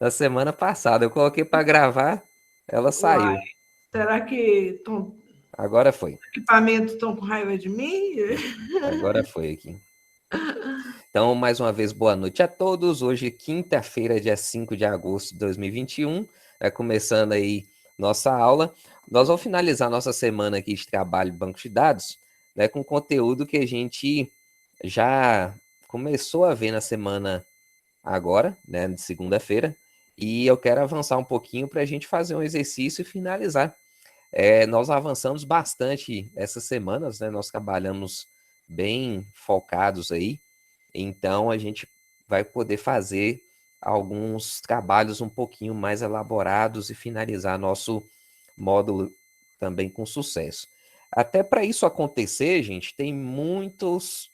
da semana passada. Eu coloquei para gravar, ela Uai, saiu. será que Agora foi. equipamentos estão com raiva de mim? Agora foi aqui. Então, mais uma vez, boa noite a todos. Hoje, quinta-feira, dia 5 de agosto de 2021. Começando aí nossa aula. Nós vamos finalizar nossa semana aqui de trabalho banco de dados, né, com conteúdo que a gente já começou a ver na semana agora, né, de segunda-feira. E eu quero avançar um pouquinho para a gente fazer um exercício e finalizar. Nós avançamos bastante essas semanas, né? Nós trabalhamos bem focados aí. Então, a gente vai poder fazer alguns trabalhos um pouquinho mais elaborados e finalizar nosso módulo também com sucesso. Até para isso acontecer, gente, tem muitos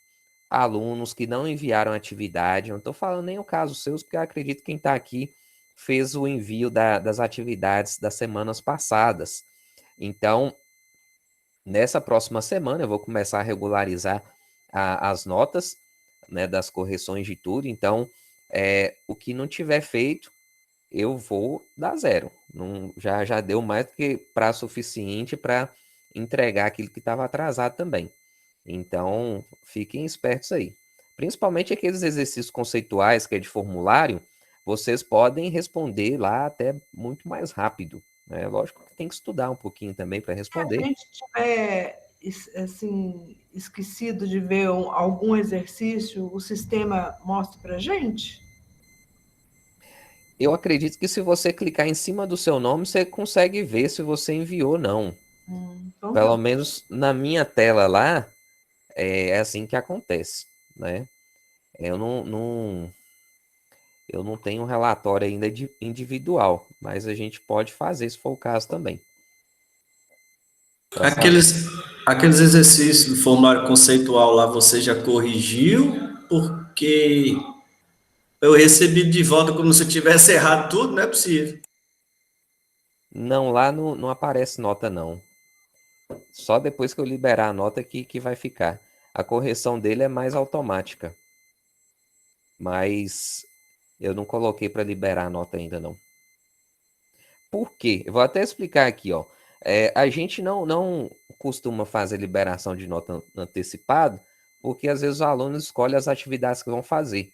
alunos que não enviaram atividade. Eu não estou falando nem o caso seus, porque eu acredito que quem está aqui fez o envio das atividades das semanas passadas. Então, nessa próxima semana, eu vou começar a regularizar as notas, né, das correções de tudo. Então, o que não tiver feito, eu vou dar zero. Não, já deu mais do que prazo suficiente para entregar aquilo que estava atrasado também. Então, fiquem espertos aí. Principalmente aqueles exercícios conceituais que é de formulário, vocês podem responder lá até muito mais rápido, né? Lógico que tem que estudar um pouquinho também para Se a responder. gente tiver assim, esquecido de ver algum exercício, o sistema mostra para gente? Eu acredito que se você clicar em cima do seu nome, você consegue ver se você enviou ou não. Então tá Pelo bom. menos na minha tela lá, é assim que acontece, né? Eu não tenho um relatório ainda individual, mas a gente pode fazer se for o caso também. Para saber. Aqueles exercícios do formulário conceitual lá você já corrigiu? Porque eu recebi de volta como se eu tivesse errado tudo, não é possível. Não, lá não aparece nota, não. Só depois que eu liberar a nota que vai ficar. A correção dele é mais automática. Mas eu não coloquei para liberar a nota ainda, não. Por quê? Eu vou até explicar aqui, ó. A gente não costuma fazer liberação de nota antecipado, porque às vezes os alunos escolhem as atividades que vão fazer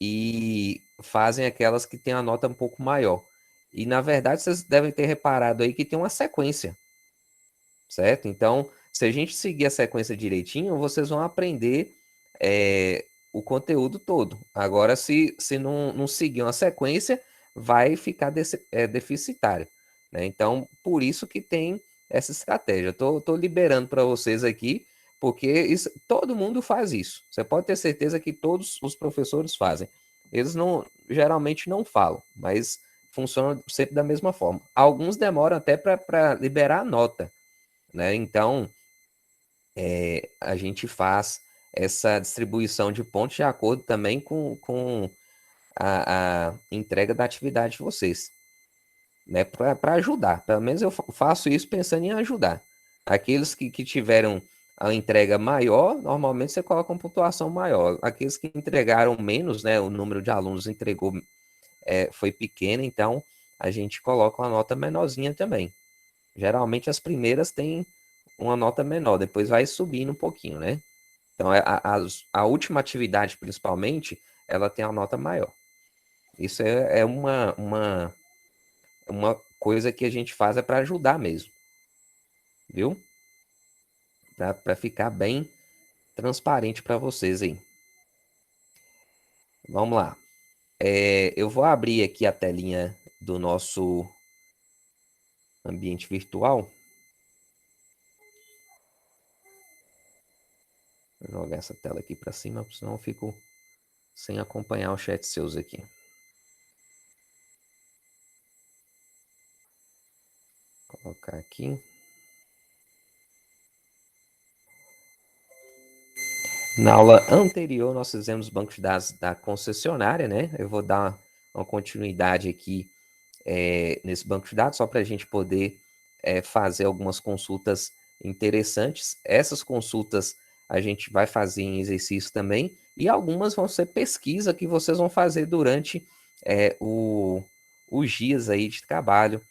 e fazem aquelas que têm a nota um pouco maior. E na verdade vocês devem ter reparado aí que tem uma sequência, certo? Então, se a gente seguir a sequência direitinho, vocês vão aprender o conteúdo todo. Agora, se não seguir uma sequência, vai ficar deficitário, né? Então, por isso que tem essa estratégia. Tô liberando para vocês aqui, porque todo mundo faz isso. Você pode ter certeza que todos os professores fazem. Eles geralmente não falam, mas funciona sempre da mesma forma. Alguns demoram até para liberar a nota, né? Então, a gente faz essa distribuição de pontos de acordo também com a entrega da atividade de vocês, né? Para ajudar. Pelo menos eu faço isso pensando em ajudar. Aqueles que tiveram a entrega maior, normalmente você coloca uma pontuação maior. Aqueles que entregaram menos, né? O número de alunos entregou foi pequeno, então a gente coloca uma nota menorzinha também. Geralmente as primeiras têm uma nota menor, depois vai subindo um pouquinho, né? Então, a última atividade, principalmente, ela tem a nota maior. Isso é uma coisa que a gente faz para ajudar mesmo, viu? Para ficar bem transparente para vocês aí. Vamos lá. Eu vou abrir aqui a telinha do nosso ambiente virtual. Vou jogar essa tela aqui para cima, senão eu fico sem acompanhar o chat seus aqui. Vou colocar aqui. Na aula anterior, nós fizemos banco de dados da concessionária, né? Eu vou dar uma continuidade aqui nesse banco de dados, só para a gente poder fazer algumas consultas interessantes. Essas consultas a gente vai fazer em exercício também, e algumas vão ser pesquisa que vocês vão fazer durante o os dias aí de trabalho,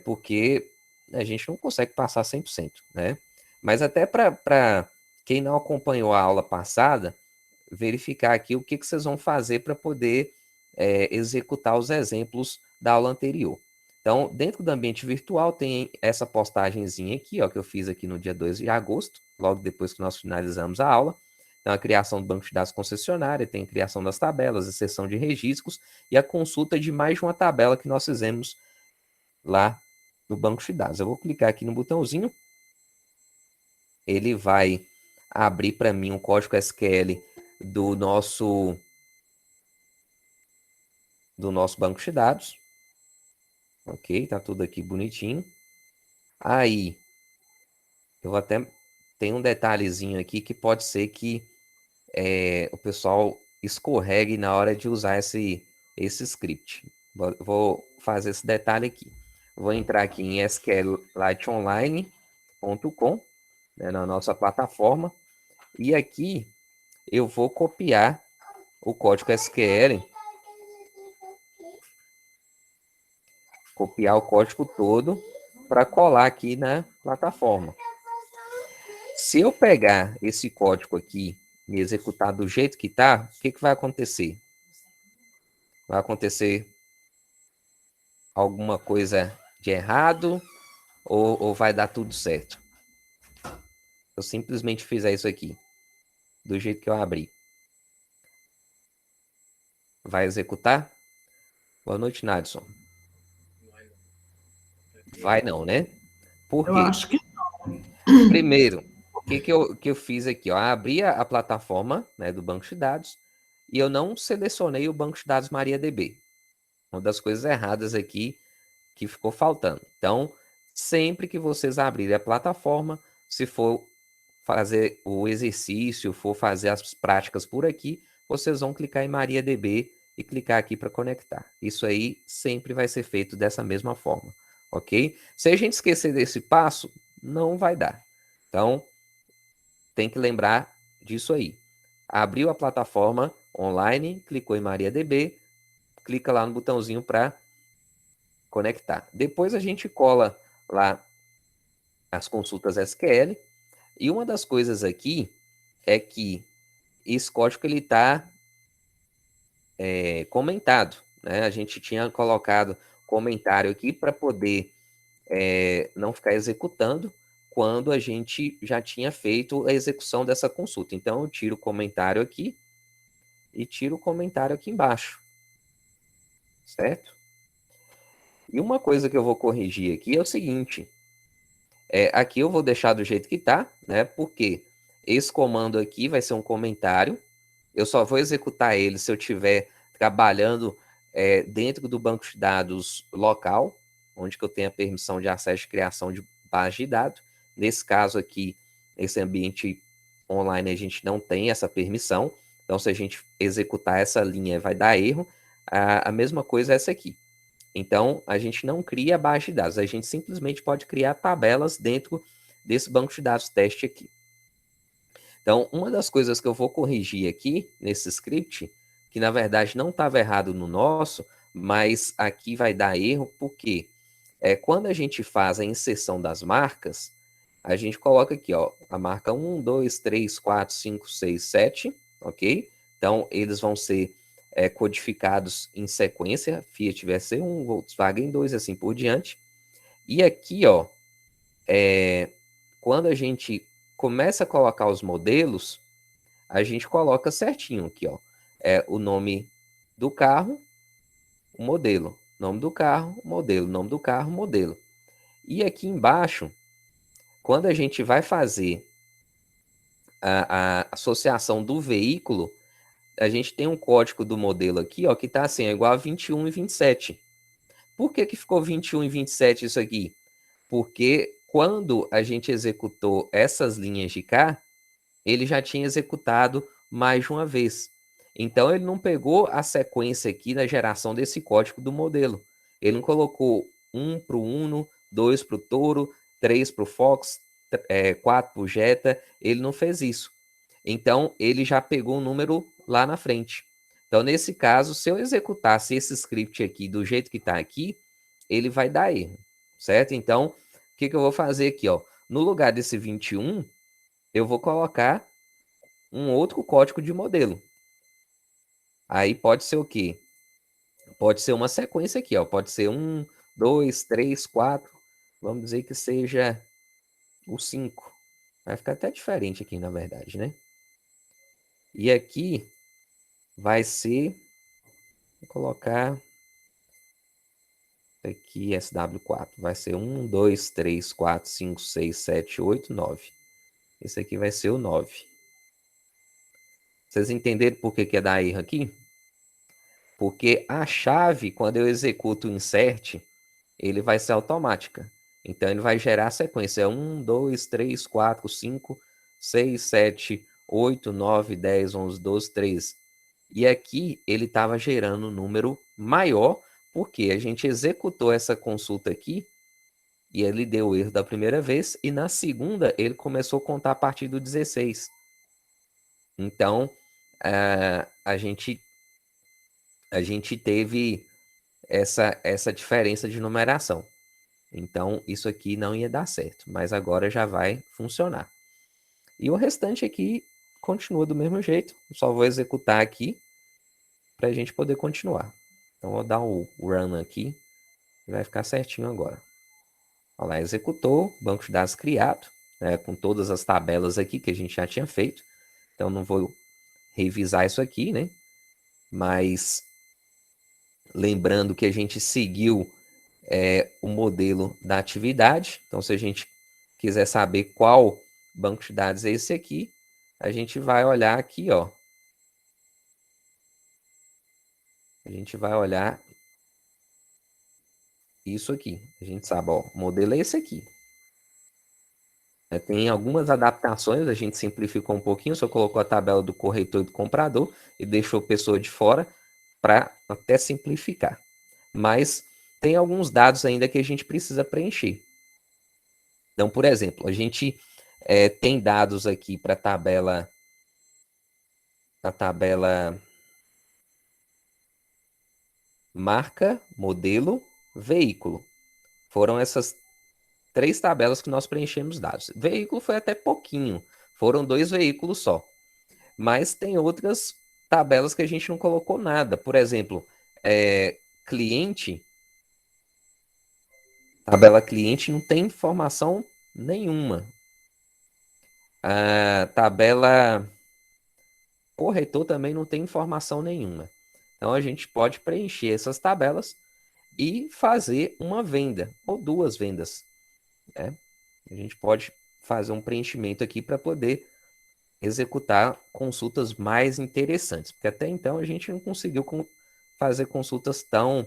porque a gente não consegue passar 100%, né? Mas até para quem não acompanhou a aula passada, verificar aqui o que vocês vão fazer para poder executar os exemplos da aula anterior. Então, dentro do ambiente virtual, tem essa postagenzinha aqui, ó, que eu fiz aqui no dia 2 de agosto, logo depois que nós finalizamos a aula. Então, a criação do banco de dados concessionária, tem a criação das tabelas, a seção de registros e a consulta de mais de uma tabela que nós fizemos lá no banco de dados. Eu vou clicar aqui no botãozinho, ele vai abrir para mim um código SQL do nosso banco de dados. Ok, tá tudo aqui bonitinho. Aí, eu até tenho um detalhezinho aqui que pode ser que o pessoal escorregue na hora de usar esse script. Vou fazer esse detalhe aqui. Vou entrar aqui em sqliteonline.com, né, na nossa plataforma, e aqui eu vou copiar o código SQL, copiar o código todo para colar aqui na plataforma. Se eu pegar esse código aqui e executar do jeito que está, o que vai acontecer? Vai acontecer alguma coisa de errado ou vai dar tudo certo? Eu simplesmente fizer isso aqui, do jeito que eu abri. Vai executar? Boa noite, Nadson. Vai não, né? Por Eu quê? acho que Primeiro, o que eu fiz aqui? Ó? Abri a plataforma, né, do banco de dados e eu não selecionei o banco de dados MariaDB. Uma das coisas erradas aqui que ficou faltando. Então, sempre que vocês abrirem a plataforma, se for fazer o exercício, for fazer as práticas por aqui, vocês vão clicar em MariaDB e clicar aqui para conectar. Isso aí sempre vai ser feito dessa mesma forma, ok? Se a gente esquecer desse passo, não vai dar. Então, tem que lembrar disso aí. Abriu a plataforma online, clicou em MariaDB, clica lá no botãozinho para conectar. Depois a gente cola lá as consultas SQL. E uma das coisas aqui é que esse código ele está comentado, né? A gente tinha colocado comentário aqui para poder não ficar executando quando a gente já tinha feito a execução dessa consulta. Então, eu tiro o comentário aqui e tiro o comentário aqui embaixo, certo? E uma coisa que eu vou corrigir aqui é o seguinte, aqui eu vou deixar do jeito que está, né? Porque esse comando aqui vai ser um comentário, eu só vou executar ele se eu estiver trabalhando dentro do banco de dados local, onde que eu tenho a permissão de acesso e criação de base de dados. Nesse caso aqui, nesse ambiente online, a gente não tem essa permissão. Então, se a gente executar essa linha, vai dar erro. A mesma coisa é essa aqui. Então, a gente não cria base de dados, a gente simplesmente pode criar tabelas dentro desse banco de dados teste aqui. Então, uma das coisas que eu vou corrigir aqui nesse script, que na verdade não estava errado no nosso, mas aqui vai dar erro, porque quando a gente faz a inserção das marcas, a gente coloca aqui, ó, a marca 1, 2, 3, 4, 5, 6, 7, ok? Então, eles vão ser codificados em sequência, Fiat VC1, Volkswagen 2, assim por diante. E aqui, ó, quando a gente começa a colocar os modelos, a gente coloca certinho aqui, ó, o nome do carro, o modelo, nome do carro, modelo, nome do carro, modelo. E aqui embaixo, quando a gente vai fazer a associação do veículo, a gente tem um código do modelo aqui, ó, que está assim, é igual a 21 e 27. Por que ficou 21 e 27 isso aqui? Porque quando a gente executou essas linhas de cá, ele já tinha executado mais de uma vez. Então, ele não pegou a sequência aqui na geração desse código do modelo. Ele não colocou 1 para o Uno, 2 para o Toro, 3 para o Fox, 4 para o Jetta. Ele não fez isso. Então, ele já pegou o número lá na frente. Então, nesse caso, se eu executasse esse script aqui do jeito que está aqui, ele vai dar erro, certo? Então, o que eu vou fazer aqui, ó? No lugar desse 21, eu vou colocar um outro código de modelo. Aí pode ser o quê? Pode ser uma sequência aqui, ó. Pode ser 1, 2, 3, 4. Vamos dizer que seja o 5. Vai ficar até diferente aqui, na verdade, né? E aqui vai ser... Vou colocar... Aqui SW4. Vai ser 1, 2, 3, 4, 5, 6, 7, 8, 9. Esse aqui vai ser o 9. Vocês entenderam por que é dar erro aqui? Porque a chave, quando eu executo o insert, ele vai ser automática. Então, ele vai gerar a sequência 1, 2, 3, 4, 5, 6, 7, 8, 9, 10, 11, 12, 13. E aqui ele estava gerando um número maior, porque a gente executou essa consulta aqui, e ele deu erro da primeira vez, e na segunda ele começou a contar a partir do 16. Então, a gente teve essa diferença de numeração. Então, isso aqui não ia dar certo, mas agora já vai funcionar. E o restante aqui continua do mesmo jeito, só vou executar aqui para a gente poder continuar. Então, vou dar o run aqui e vai ficar certinho agora. Olha lá, executou, banco de dados criado, né, com todas as tabelas aqui que a gente já tinha feito. Então, não vou revisar isso aqui, né? Mas lembrando que a gente seguiu o modelo da atividade. Então, se a gente quiser saber qual banco de dados é esse aqui, a gente vai olhar aqui, ó. A gente vai olhar isso aqui. A gente sabe, ó, o modelo é esse aqui. Tem algumas adaptações, a gente simplificou um pouquinho, só colocou a tabela do corretor e do comprador e deixou a pessoa de fora para até simplificar. Mas tem alguns dados ainda que a gente precisa preencher. Então, por exemplo, a gente tem dados aqui para a tabela marca, modelo, veículo. Foram essas 3 tabelas que nós preenchemos dados. Veículo foi até pouquinho, foram 2 veículos só. Mas tem outras tabelas que a gente não colocou nada. Por exemplo, cliente, tabela cliente não tem informação nenhuma. A tabela corretor também não tem informação nenhuma. Então a gente pode preencher essas tabelas e fazer uma venda ou 2 vendas, né? A gente pode fazer um preenchimento aqui para poder executar consultas mais interessantes, porque até então a gente não conseguiu fazer consultas tão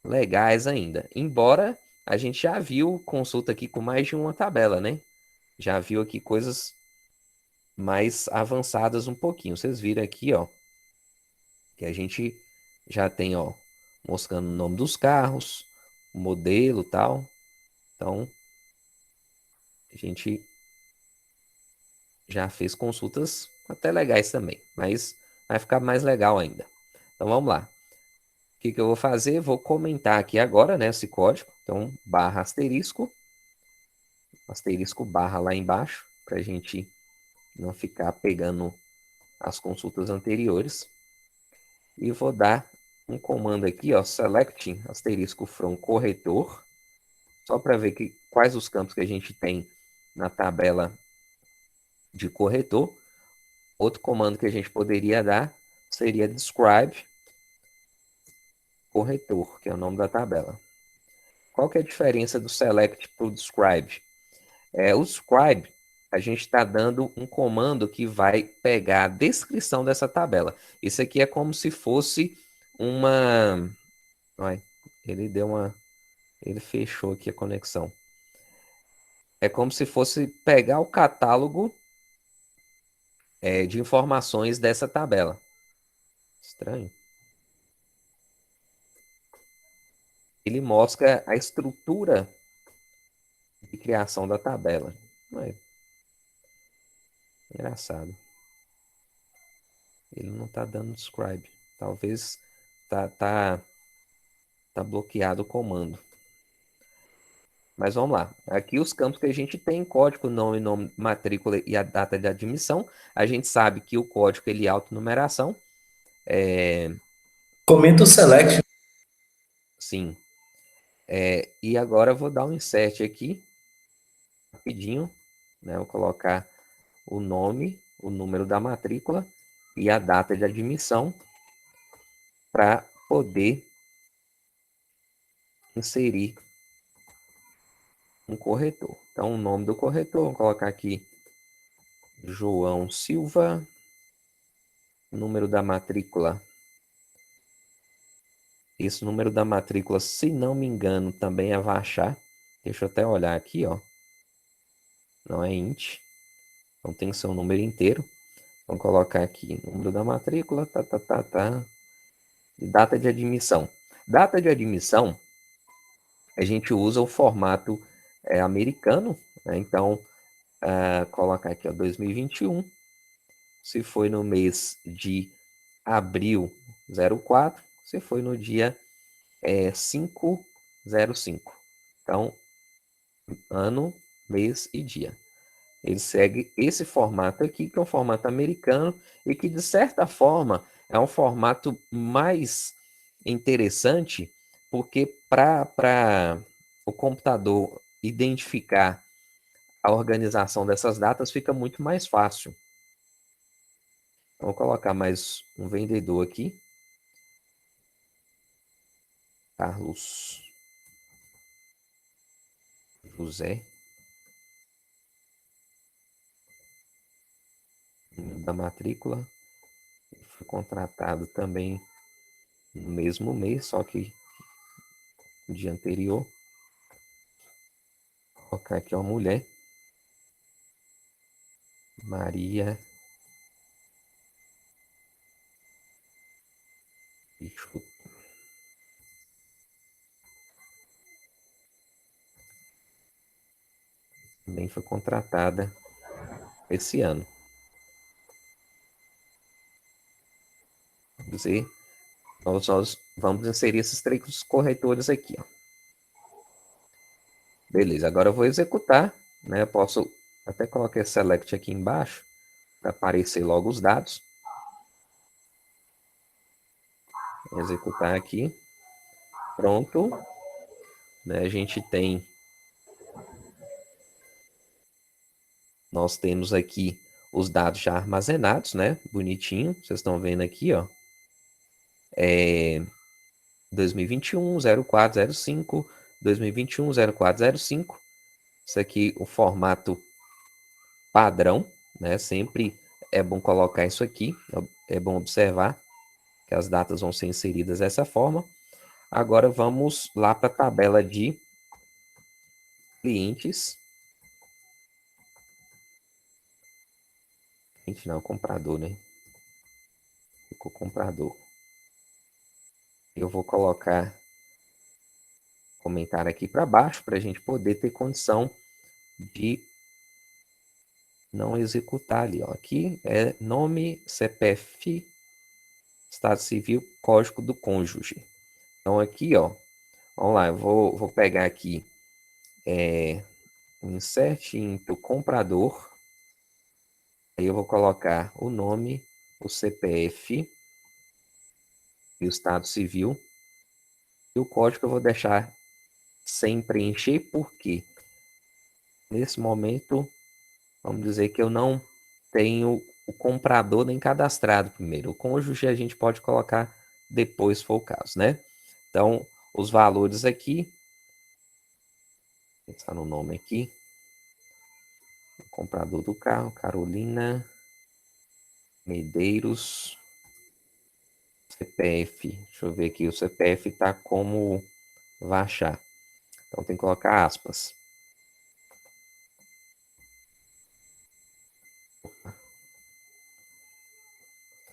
legais ainda. Embora a gente já viu consulta aqui com mais de uma tabela, né? Já viu aqui coisas mais avançadas um pouquinho. Vocês viram aqui, ó, que a gente já tem, ó, mostrando o nome dos carros, o modelo, tal. Então, a gente já fez consultas até legais também, mas vai ficar mais legal ainda. Então, vamos lá. O que eu vou fazer? Vou comentar aqui agora, né, esse código. Então, barra asterisco, asterisco barra lá embaixo, para a gente não ficar pegando as consultas anteriores. E vou dar um comando aqui, ó, select asterisco from corretor, só para ver quais os campos que a gente tem na tabela de corretor. Outro comando que a gente poderia dar seria describe corretor, que é o nome da tabela. Qual que é a diferença do select para o describe? O describe, a gente está dando um comando que vai pegar a descrição dessa tabela. Isso aqui é como se fosse uma... Ai, ele fechou aqui a conexão. É como se fosse pegar o catálogo de informações dessa tabela. Estranho. Ele mostra a estrutura de criação da tabela. Engraçado. Ele não está dando describe. Talvez tá bloqueado o comando. Mas vamos lá. Aqui os campos que a gente tem, código, nome, matrícula e a data de admissão. A gente sabe que o código ele é autonumeração. Comenta o select. Sim. E agora eu vou dar um insert aqui, rapidinho, né? Vou colocar o nome, o número da matrícula e a data de admissão para poder inserir um corretor. Então, o nome do corretor, vou colocar aqui João Silva, número da matrícula. Esse número da matrícula, se não me engano, também é Vachar. Deixa eu até olhar aqui, ó. Não é int. Então tem que ser um número inteiro. Vamos colocar aqui número da matrícula, tá. E data de admissão. Data de admissão, a gente usa o formato americano, né? Então, colocar aqui, ó, 2021. Se foi no mês de abril 04, se foi no dia 5/05. Então, ano, mês e dia. Ele segue esse formato aqui, que é um formato americano e que, de certa forma, é um formato mais interessante, porque para o computador identificar a organização dessas datas fica muito mais fácil. Então, vou colocar mais um vendedor aqui. Carlos José. Da matrícula. Foi contratado também no mesmo mês, só que no dia anterior. Vou colocar aqui uma mulher. Maria Peixoto. Também foi contratada esse ano. Vamos dizer, nós vamos inserir esses três corretores aqui, ó. Beleza, agora eu vou executar, né? Eu posso até colocar esse select aqui embaixo para aparecer logo os dados. Executar aqui. Pronto. Né? A gente tem... Nós temos aqui os dados já armazenados, né? Bonitinho. Vocês estão vendo aqui, ó. 2021, 0405, 2021, 0405. Isso aqui, o formato padrão, né? Sempre é bom colocar isso aqui. É bom observar que as datas vão ser inseridas dessa forma. Agora vamos lá para a tabela de clientes. Cliente não, comprador, né? Ficou comprador. Eu vou colocar comentário aqui para baixo para a gente poder ter condição de não executar ali, ó. Aqui é nome, CPF, Estado Civil, Código do Cônjuge. Então aqui, ó, vamos lá, eu vou pegar aqui insert into comprador. Aí eu vou colocar o nome, o CPF e o Estado Civil. E o código eu vou deixar sem preencher, porque nesse momento, vamos dizer que eu não tenho o comprador nem cadastrado primeiro. O cônjuge a gente pode colocar depois, se for o caso, né? Então, os valores aqui, pensar no nome aqui, o comprador do carro, Carolina Medeiros, CPF, deixa eu ver aqui, o CPF está como Vachar, então tem que colocar aspas. O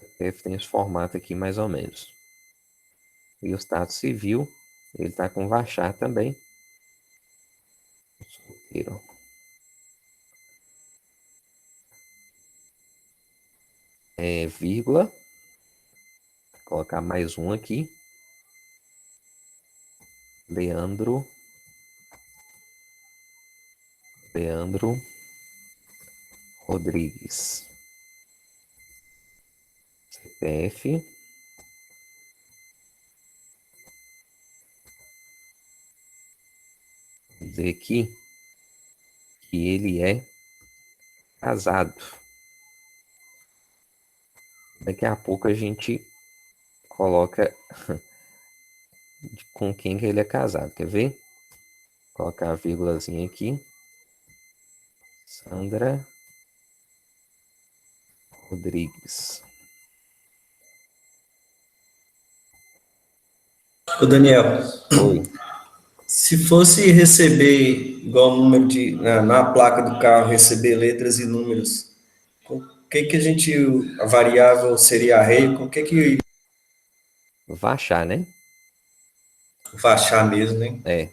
CPF tem esse formato aqui mais ou menos. E o Estado Civil, ele está com Vachar também. Solteiro. Vírgula. colocar mais um aqui. Leandro Rodrigues. CPF. Vou dizer aqui que ele é casado. Daqui a pouco a gente coloca com quem que ele é casado. Quer ver? Vou colocar a vírgulazinha aqui. Sandra Rodrigues. Ô, Daniel, Oi. se fosse receber, igual o número na placa do carro, receber letras e números, com o que que a variável seria array, com o que Vachar, né? vai achar mesmo, né? É.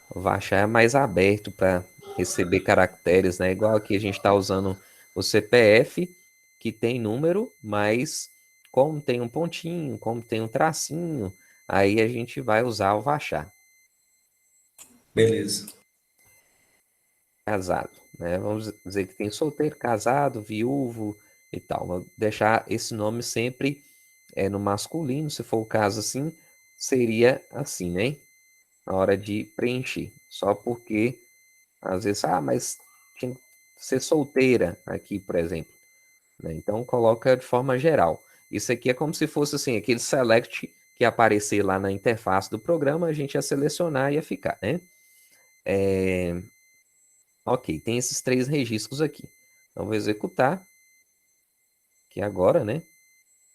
O Vachar é mais aberto para receber caracteres, né? Igual aqui a gente está usando o CPF, que tem número, mas como tem um pontinho, como tem um tracinho, aí a gente vai usar o Vachar. Beleza. Casado, né? Vamos dizer que tem solteiro, casado, viúvo e tal. Vou deixar esse nome sempre no masculino, se for o caso assim, seria assim, né? Na hora de preencher. Só porque, às vezes, mas tinha que ser solteira aqui, por exemplo. Né? Então, coloca de forma geral. Isso aqui é como se fosse assim, aquele select que aparecer lá na interface do programa, a gente ia selecionar e ia ficar, né? Ok, tem esses 3 registros aqui. Então, vou executar. Que agora, né?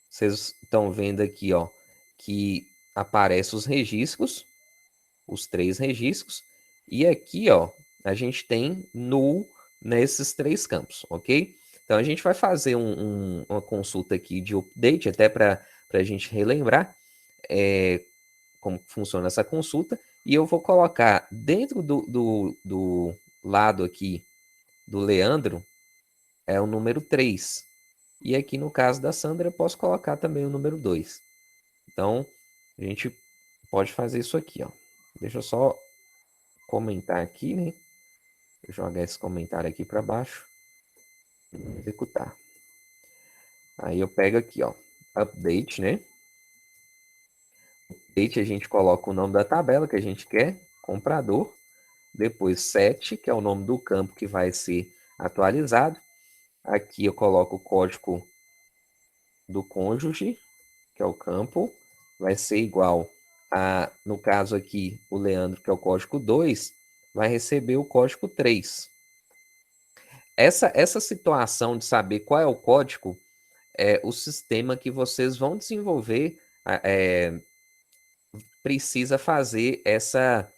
Vocês estão vendo aqui, ó, que aparecem os registros, os 3 registros. E aqui, ó, a gente tem null nesses 3 campos, ok? Então, a gente vai fazer uma consulta aqui de update, até para a gente relembrar como funciona essa consulta. E eu vou colocar dentro do lado aqui do Leandro, é o número 3. E aqui no caso da Sandra, eu posso colocar também o número 2. Então, a gente pode fazer isso aqui, ó. Deixa eu só comentar aqui, né? Vou jogar esse comentário aqui para baixo. Executar. Aí eu pego aqui, ó. Update, né? Update, a gente coloca o nome da tabela que a gente quer. Comprador. Depois set, que é o nome do campo que vai ser atualizado. Aqui eu coloco o código do cônjuge, que é o campo. Vai ser igual a, no caso aqui, o Leandro, que é o código 2, vai receber o código 3. Essa situação de saber qual é o código é o sistema que vocês vão desenvolver, precisa fazer essa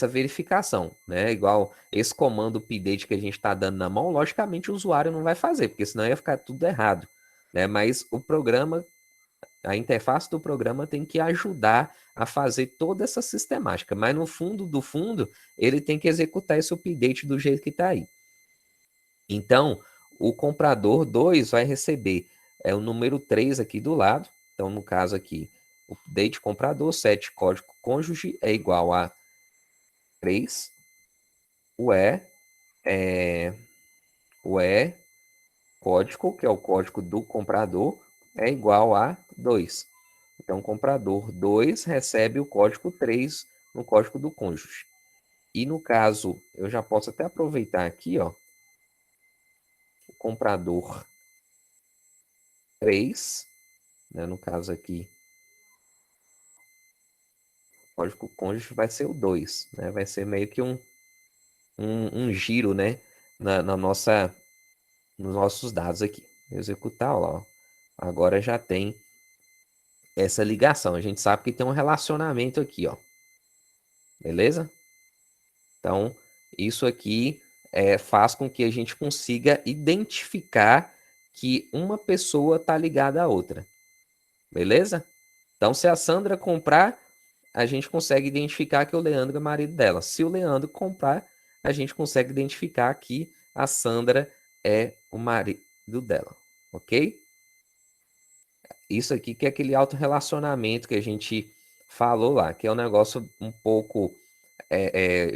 verificação, né? Igual esse comando update que a gente está dando na mão, logicamente o usuário não vai fazer, porque senão ia ficar tudo errado, né? Mas o programa, a interface do programa tem que ajudar a fazer toda essa sistemática, mas no fundo do fundo, ele tem que executar esse update do jeito que está aí. Então, o comprador 2 vai receber o número 3 aqui do lado. Então, no caso aqui, update comprador, set código cônjuge é igual a 3. O E código, que é o código do comprador, é igual a 2. Então, o comprador 2 recebe o código 3 no código do cônjuge. E no caso, eu já posso até aproveitar aqui, ó, o comprador 3, né, no caso aqui, o código cônjuge vai ser o 2, né, vai ser meio que um giro, né, na nossa, nos nossos dados aqui. Executar, ó, agora já tem essa ligação. A gente sabe que tem um relacionamento aqui, ó. Beleza? Então, isso aqui faz com que a gente consiga identificar que uma pessoa está ligada à outra. Beleza? Então, se a Sandra comprar, a gente consegue identificar que o Leandro é marido dela. Se o Leandro comprar, a gente consegue identificar que a Sandra é o marido dela. Ok? isso aqui que é aquele autorrelacionamento que a gente falou lá, que é um negócio um pouco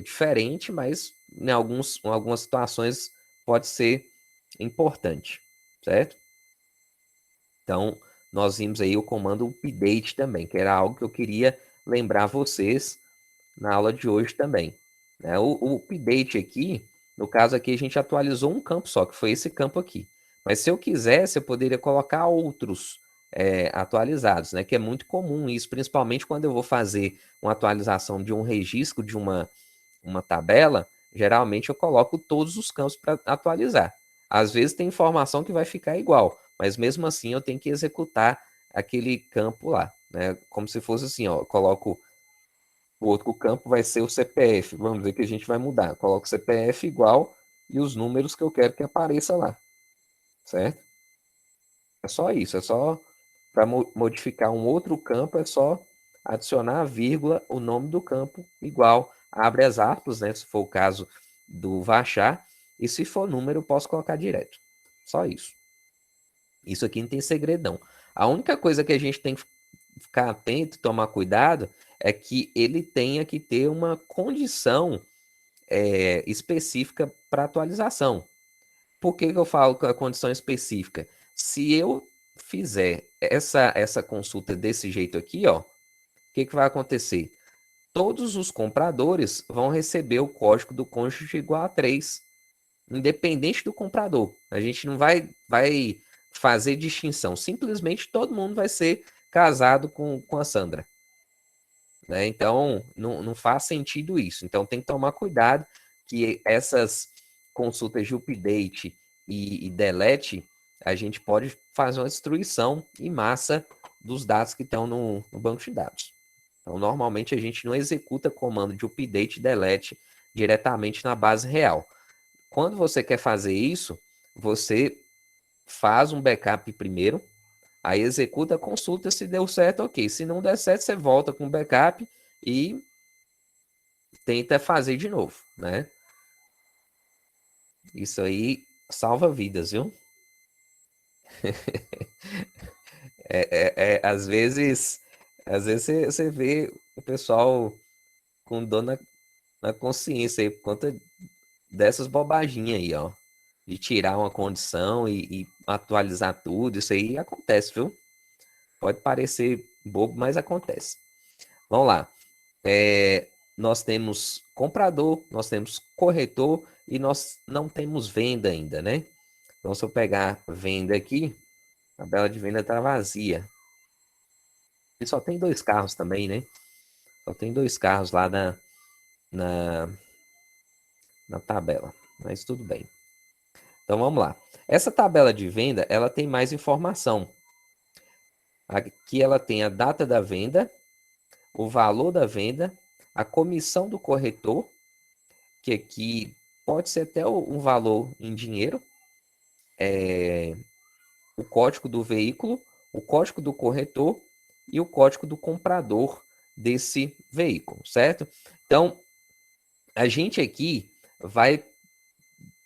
diferente, mas em algumas situações pode ser importante, certo? Então, nós vimos aí o comando update também, que era algo que eu queria lembrar vocês na aula de hoje também. Né? O update aqui, no caso aqui, a gente atualizou um campo só, que foi esse campo aqui. Mas se eu quisesse, eu poderia colocar outros atualizados, né? Que é muito comum isso, principalmente quando eu vou fazer uma atualização de um registro de uma tabela, geralmente eu coloco todos os campos para atualizar. Às vezes tem informação que vai ficar igual, mas mesmo assim eu tenho que executar aquele campo lá, né? Como se fosse assim, ó, eu coloco o outro campo vai ser o CPF. Vamos dizer que a gente vai mudar. Coloco o CPF igual e os números que eu quero que apareça lá, certo? É só isso, é só para modificar um outro campo, é só adicionar a vírgula, o nome do campo igual, abre as aspas, né, se for o caso do Vachar, e se for número, eu posso colocar direto. Só isso. Isso aqui não tem segredão. A única coisa que a gente tem que ficar atento, tomar cuidado, é que ele tenha que ter uma condição específica para atualização. Por que eu falo com a condição específica? Se eu fizer essa consulta desse jeito aqui, ó, o que vai acontecer? Todos os compradores vão receber o código do cônjuge igual a 3, independente do comprador. A gente não vai fazer distinção. Simplesmente todo mundo vai ser casado com a Sandra. Né? Então, não faz sentido isso. Então, tem que tomar cuidado que essas consultas de update e delete, a gente pode fazer uma destruição em massa dos dados que estão no banco de dados. Então, normalmente, a gente não executa comando de update e delete diretamente na base real. Quando você quer fazer isso, você faz um backup primeiro, aí executa a consulta, se deu certo, ok. Se não der certo, você volta com o backup e tenta fazer de novo, né? Isso aí salva vidas, viu? Às vezes você vê o pessoal com dor na consciência aí por conta dessas bobaginhas aí, ó. De tirar uma condição e atualizar tudo, isso aí acontece, viu? Pode parecer bobo, mas acontece. Vamos lá. Nós temos comprador, nós temos corretor e nós não temos venda ainda, né? Então, se eu pegar venda aqui, a tabela de venda está vazia. E só tem 2 carros também, né? Só tem 2 carros lá na, na tabela, mas tudo bem. Então, vamos lá. Essa tabela de venda, ela tem mais informação. Aqui ela tem a data da venda, o valor da venda, a comissão do corretor, que aqui pode ser até um valor em dinheiro, o código do veículo, o código do corretor e o código do comprador desse veículo, certo? Então, a gente aqui vai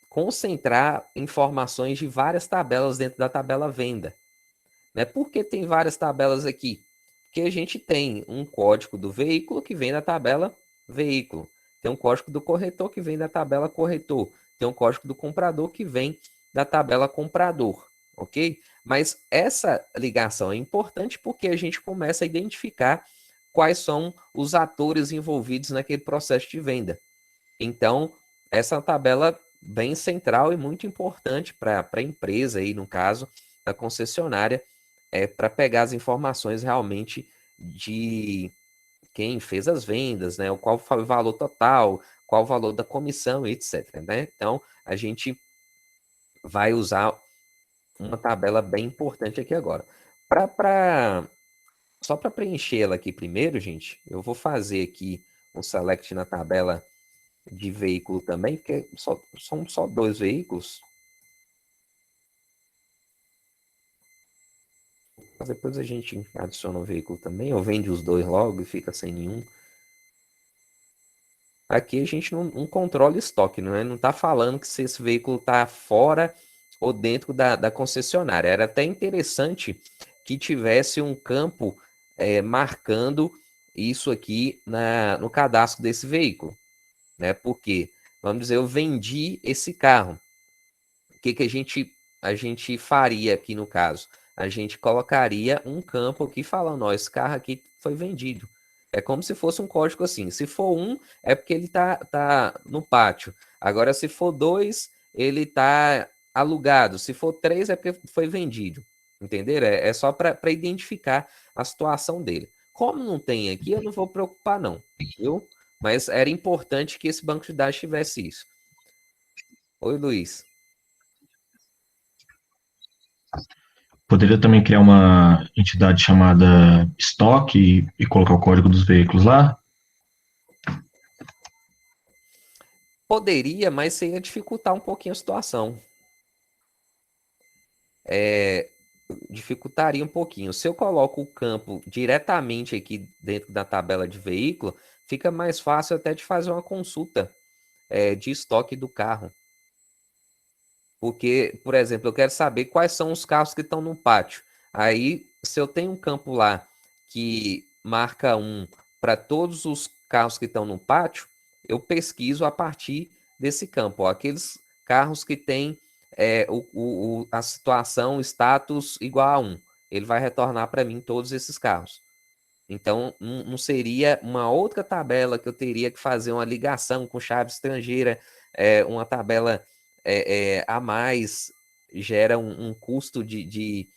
concentrar informações de várias tabelas dentro da tabela venda. Né? Por que tem várias tabelas aqui? Porque a gente tem um código do veículo que vem da tabela veículo. Tem um código do corretor que vem da tabela corretor. Tem um código do comprador que vem da tabela comprador. Ok? Mas essa ligação é importante porque a gente começa a identificar quais são os atores envolvidos naquele processo de venda. Então, essa é uma tabela bem central e muito importante para a empresa, aí, no caso, da concessionária, para pegar as informações realmente de quem fez as vendas, né? Qual foi o valor total, qual o valor da comissão, etc. Né? Então, a gente vai usar uma tabela bem importante aqui agora. Só para preencher ela aqui primeiro, gente, eu vou fazer aqui um select na tabela de veículo também, porque são só 2 veículos. Mas depois a gente adiciona o veículo também, ou vende os 2 logo e fica sem nenhum. Aqui a gente não controla estoque, né? Não está falando que se esse veículo está fora ou dentro da concessionária. Era até interessante que tivesse um campo marcando isso aqui no cadastro desse veículo, né? Porque, vamos dizer, eu vendi esse carro. O que a gente faria aqui no caso? A gente colocaria um campo aqui falando, ó, esse carro aqui foi vendido. É como se fosse um código assim. Se for um, é porque ele tá no pátio. Agora, se for dois, ele tá alugado. Se for três, é porque foi vendido. Entenderam? É só para identificar a situação dele. Como não tem aqui, eu não vou preocupar, não. Viu? Mas era importante que esse banco de dados tivesse isso. Oi, Luiz. Poderia também criar uma entidade chamada estoque e colocar o código dos veículos lá? Poderia, mas você ia dificultar um pouquinho a situação. Dificultaria um pouquinho. Se eu coloco o campo diretamente aqui dentro da tabela de veículo, fica mais fácil até de fazer uma consulta de estoque do carro. Porque, por exemplo, eu quero saber quais são os carros que estão no pátio. Aí, se eu tenho um campo lá que marca um para todos os carros que estão no pátio, eu pesquiso a partir desse campo. Ó, aqueles carros que têm a situação, o status igual a 1. Ele vai retornar para mim todos esses carros. Então, não seria uma outra tabela que eu teria que fazer uma ligação com chave estrangeira, uma tabela a mais, gera um custo de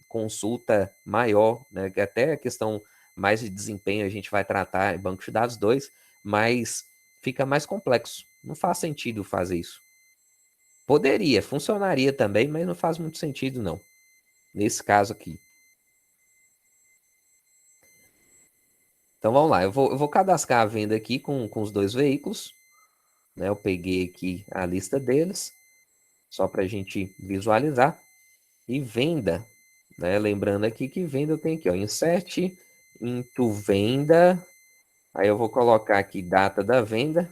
consulta maior, né? Que até a questão mais de desempenho a gente vai tratar em banco de dados 2, mas fica mais complexo. Não faz sentido fazer isso. Poderia, funcionaria também, mas não faz muito sentido, não. Nesse caso aqui. Então vamos lá, eu vou cadastrar a venda aqui com os dois veículos. Né? Eu peguei aqui a lista deles, só para a gente visualizar. E venda, né? Lembrando aqui que venda eu tenho aqui, ó, insert into venda. Aí eu vou colocar aqui data da venda.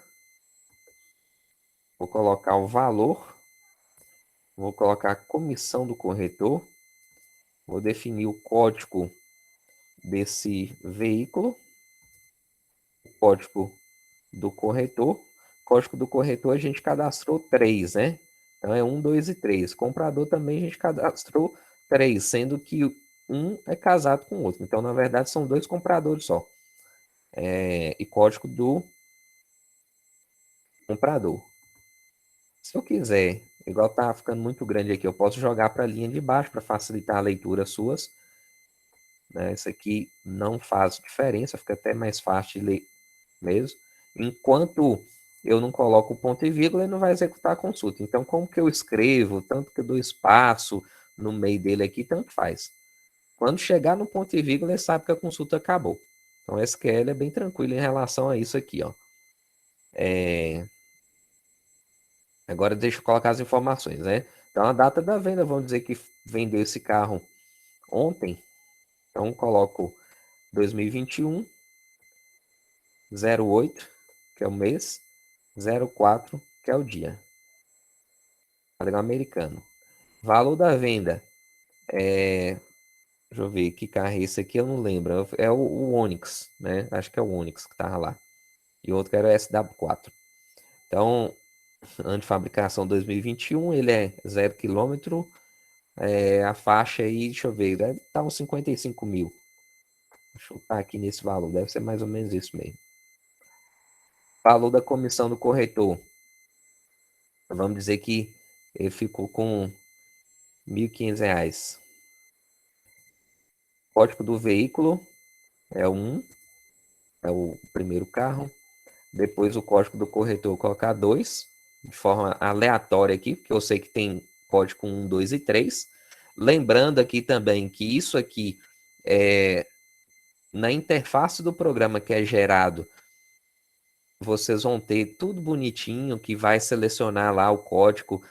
Vou colocar o valor. Vou colocar a comissão do corretor. Vou definir o código desse veículo. O código do corretor. Código do corretor a gente cadastrou 3, né? Então é 1, 2 e 3. Comprador também a gente cadastrou 3, sendo que um é casado com o outro. Então, na verdade, são 2 compradores só. E código do comprador. Se eu quiser, igual tá ficando muito grande aqui, eu posso jogar para a linha de baixo para facilitar a leitura suas. Né? Isso aqui não faz diferença, fica até mais fácil de ler mesmo. Enquanto eu não coloco o ponto e vírgula, ele não vai executar a consulta. Então, como que eu escrevo, tanto que eu dou espaço no meio dele aqui, tanto faz. Quando chegar no ponto e vírgula, ele sabe que a consulta acabou. Então, o SQL é bem tranquilo em relação a isso aqui, ó. Agora, deixa eu colocar as informações, né? Então, a data da venda, vamos dizer que vendeu esse carro ontem. Então, coloco 2021, 08, que é o mês, 04, que é o dia. Padrão americano. Valor da venda. Deixa eu ver que carro é esse aqui, eu não lembro. É o Onix, né? Acho que é o Onix que tava lá. E o outro que era o SW4. Então, ano de fabricação 2021, ele é 0 km. A faixa aí, deixa eu ver, deve estar uns 55 mil. Deixa eu chutar aqui nesse valor, deve ser mais ou menos isso mesmo. Valor da comissão do corretor. Vamos dizer que ele ficou com R$ 1.500. Código do veículo é 1, é o primeiro carro. Depois o código do corretor eu vou colocar 2, de forma aleatória aqui, porque eu sei que tem código 1, 2 e 3. Lembrando aqui também que isso aqui na interface do programa que é gerado, vocês vão ter tudo bonitinho, que vai selecionar lá o código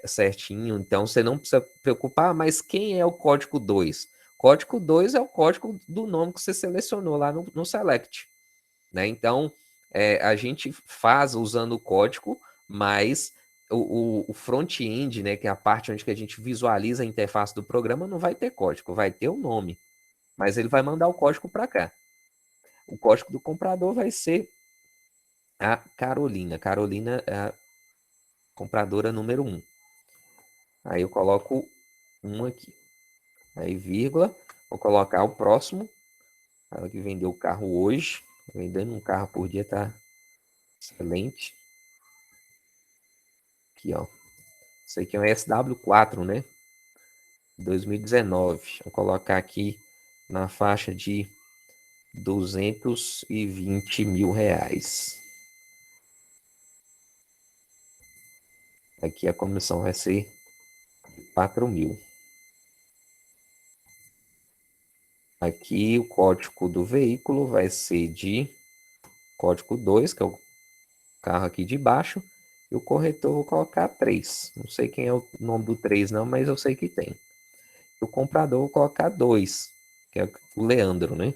certinho. Então, você não precisa preocupar, mas quem é o código 2? Código 2 é o código do nome que você selecionou lá no Select. Né? Então, a gente faz usando o código, mas o front-end, né, que é a parte onde que a gente visualiza a interface do programa, não vai ter código, vai ter o nome. Mas ele vai mandar o código para cá. O código do comprador vai ser a Carolina. Carolina é a compradora número 1. Aí eu coloco 1 aqui. Aí, vírgula. Vou colocar o próximo. Ela que vendeu o carro hoje. Vendendo um carro por dia tá excelente. Aqui, ó. Isso aqui é um SW4, né? 2019. Vou colocar aqui na faixa de R$220 mil. Aqui a comissão vai ser 4 mil. Aqui o código do veículo vai ser de código 2, que é o carro aqui de baixo. E o corretor vou colocar 3. Não sei quem é o nome do 3 não, mas eu sei que tem. O comprador vou colocar 2, que é o Leandro, né?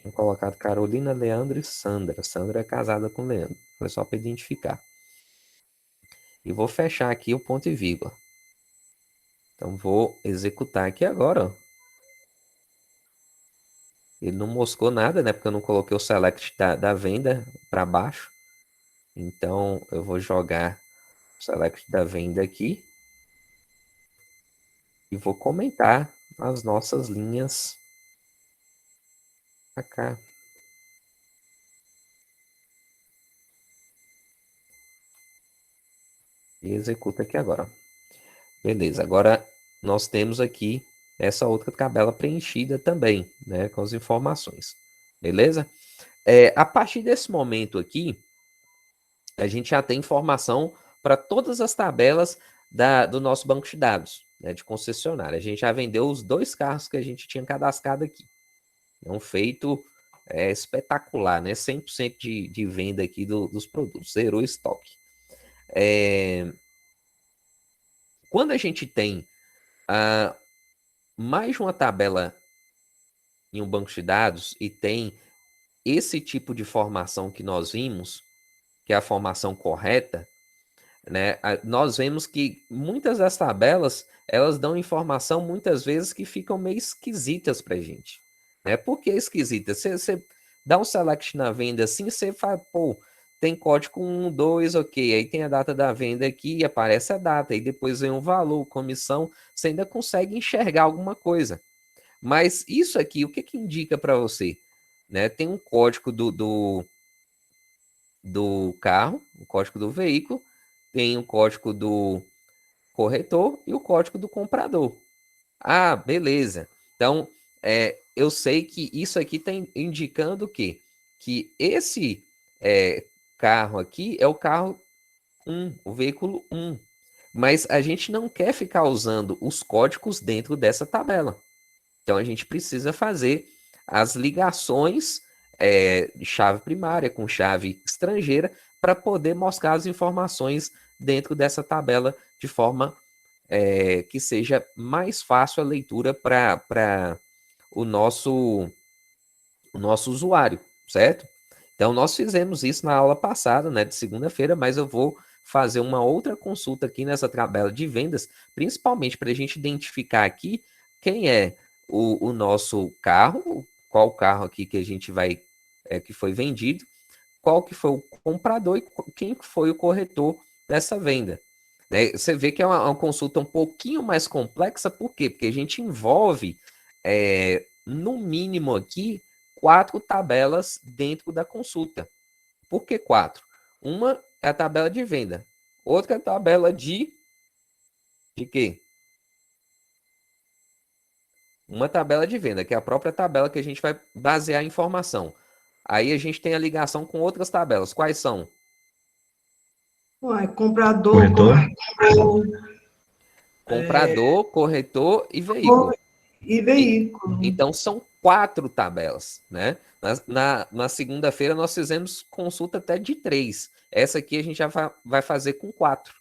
Vou colocar Carolina, Leandro e Sandra. Sandra é casada com Leandro. Foi só para identificar. E vou fechar aqui o ponto e vírgula. Então vou executar aqui agora, ó. Ele não moscou nada, né? Porque eu não coloquei o select da venda para baixo. Então eu vou jogar o select da venda aqui. E vou comentar as nossas linhas para cá. E executa aqui agora. Beleza, agora nós temos aqui essa outra tabela preenchida também, né? Com as informações. Beleza? A partir desse momento aqui, a gente já tem informação para todas as tabelas do nosso banco de dados, né, de concessionária. A gente já vendeu os 2 carros que a gente tinha cadastrado aqui. É um feito espetacular, né? 100% de venda aqui dos produtos, zerou o estoque. Quando a gente tem mais de uma tabela em um banco de dados e tem esse tipo de formação que nós vimos, que é a formação correta, né? Nós vemos que muitas das tabelas, elas dão informação muitas vezes que ficam meio esquisitas para a gente. Né? Por que esquisita? Você dá um select na venda assim, você fala, pô, tem código 1, 2, ok, aí tem a data da venda aqui, aparece a data, aí depois vem um valor, comissão, você ainda consegue enxergar alguma coisa. Mas isso aqui, o que indica para você? Né? Tem um código do carro, o código do veículo, tem o código do corretor e o código do comprador. Ah, beleza. Então, eu sei que isso aqui está indicando o quê? Que esse carro aqui é o carro 1, o veículo 1. Mas a gente não quer ficar usando os códigos dentro dessa tabela. Então, a gente precisa fazer as ligações de chave primária com chave estrangeira para poder mostrar as informações dentro dessa tabela de forma que seja mais fácil a leitura para o nosso usuário, certo? Então, nós fizemos isso na aula passada, né, de segunda-feira, mas eu vou fazer uma outra consulta aqui nessa tabela de vendas, principalmente para a gente identificar aqui quem é o nosso carro, qual carro aqui que a gente vai, que foi vendido, qual que foi o comprador e quem foi o corretor dessa venda. Né? Você vê que é uma consulta um pouquinho mais complexa, por quê? Porque a gente envolve, no mínimo aqui, 4 tabelas dentro da consulta. Por que 4? Uma é a tabela de venda, outra é a tabela de quê? Uma tabela de venda, que é a própria tabela que a gente vai basear a informação. Aí a gente tem a ligação com outras tabelas. Quais são? Comprador, Comprador, corretor e veículo. E veículo. Então, são 4 tabelas, né? Na segunda-feira, nós fizemos consulta até de 3. Essa aqui a gente já vai fazer com 4.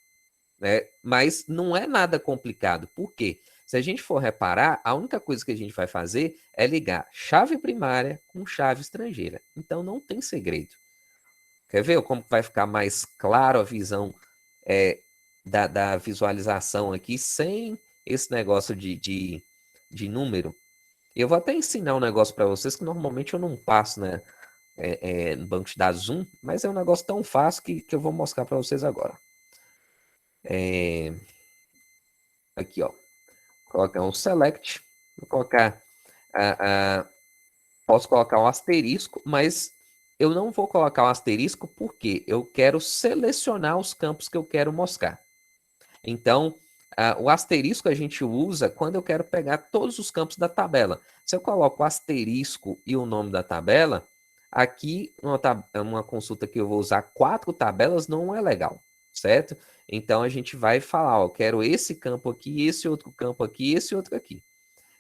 Né? Mas não é nada complicado. Por quê? Se a gente for reparar, a única coisa que a gente vai fazer é ligar chave primária com chave estrangeira. Então, não tem segredo. Quer ver como vai ficar mais claro a visão da visualização aqui sem esse negócio de número. Eu vou até ensinar um negócio para vocês que normalmente eu não passo, né, no banco de dados Zoom, mas é um negócio tão fácil que eu vou mostrar para vocês agora. Aqui, ó. Colocar um select, vou colocar posso colocar um asterisco, mas eu não vou colocar um asterisco porque eu quero selecionar os campos que eu quero mostrar. Então, o asterisco a gente usa quando eu quero pegar todos os campos da tabela. Se eu coloco o asterisco e o nome da tabela, aqui uma consulta que eu vou usar 4 tabelas não é legal, certo? Então, a gente vai falar, ó, eu quero esse campo aqui, esse outro campo aqui, esse outro aqui.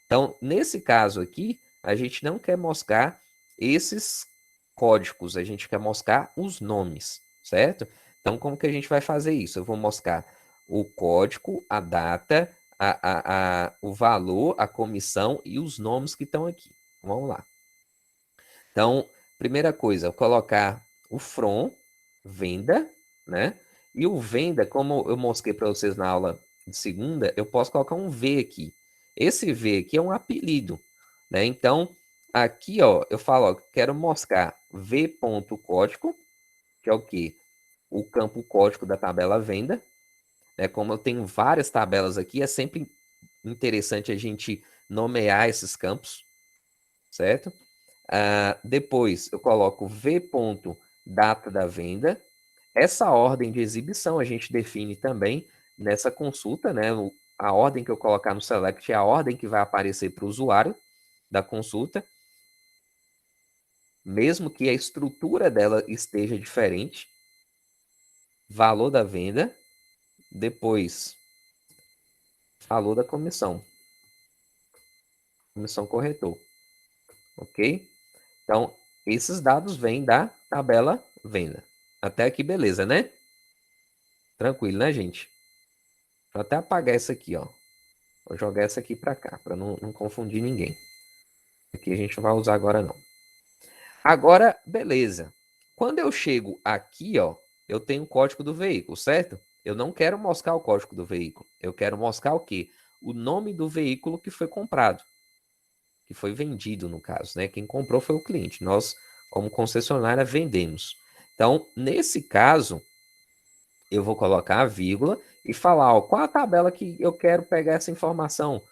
Então, nesse caso aqui, a gente não quer mostrar esses códigos, a gente quer mostrar os nomes, certo? Então, como que a gente vai fazer isso? Eu vou mostrar o código, a data, o valor, a comissão e os nomes que estão aqui. Vamos lá. Então, primeira coisa, eu colocar o from, venda, né? E o venda, como eu mostrei para vocês na aula de segunda, eu posso colocar um V aqui. Esse V aqui é um apelido, né? Então, aqui, ó, eu falo, ó, quero mostrar v.código, que é o quê? O campo código da tabela venda. Né? Como eu tenho várias tabelas aqui, é sempre interessante a gente nomear esses campos, certo? Depois, eu coloco v.data da venda. Essa ordem de exibição a gente define também nessa consulta, né? A ordem que eu colocar no select é a ordem que vai aparecer para o usuário da consulta, mesmo que a estrutura dela esteja diferente. Valor da venda, depois valor da comissão corretor, ok? Então, esses dados vêm da tabela venda. Até aqui, beleza, né? Tranquilo, né, gente? Vou até apagar essa aqui, ó. Vou jogar essa aqui para cá, para não confundir ninguém. Aqui a gente não vai usar agora, não. Agora, beleza. Quando eu chego aqui, ó, eu tenho o código do veículo, certo? Eu não quero mostrar o código do veículo. Eu quero mostrar o quê? O nome do veículo que foi comprado. Que foi vendido, no caso, né? Quem comprou foi o cliente. Nós, como concessionária, vendemos. Então, nesse caso, eu vou colocar a vírgula e falar, ó, qual a tabela que eu quero pegar essa informação.